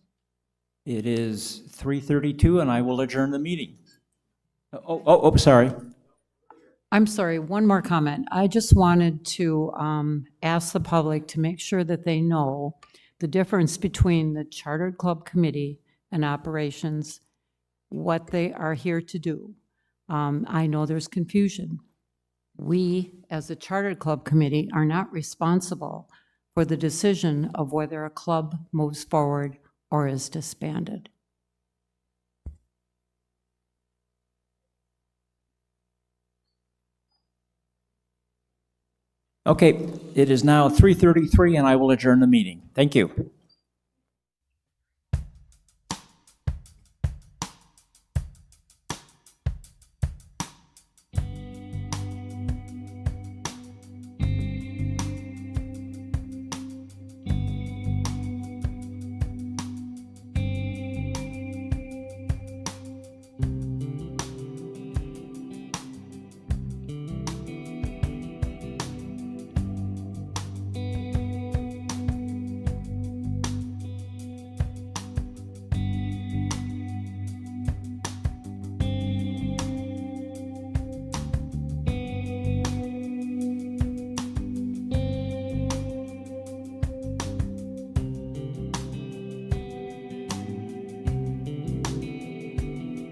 it is 3:32 and I will adjourn the meeting. Sorry. I'm sorry, one more comment. I just wanted to ask the public to make sure that they know the difference between the Chartered Club Committee and operations, what they are here to do. I know there's confusion. We, as a Chartered Club Committee, are not responsible for the decision of whether a club moves forward or is disbanded. Okay, it is now 3:33 and I will adjourn the meeting. Thank you.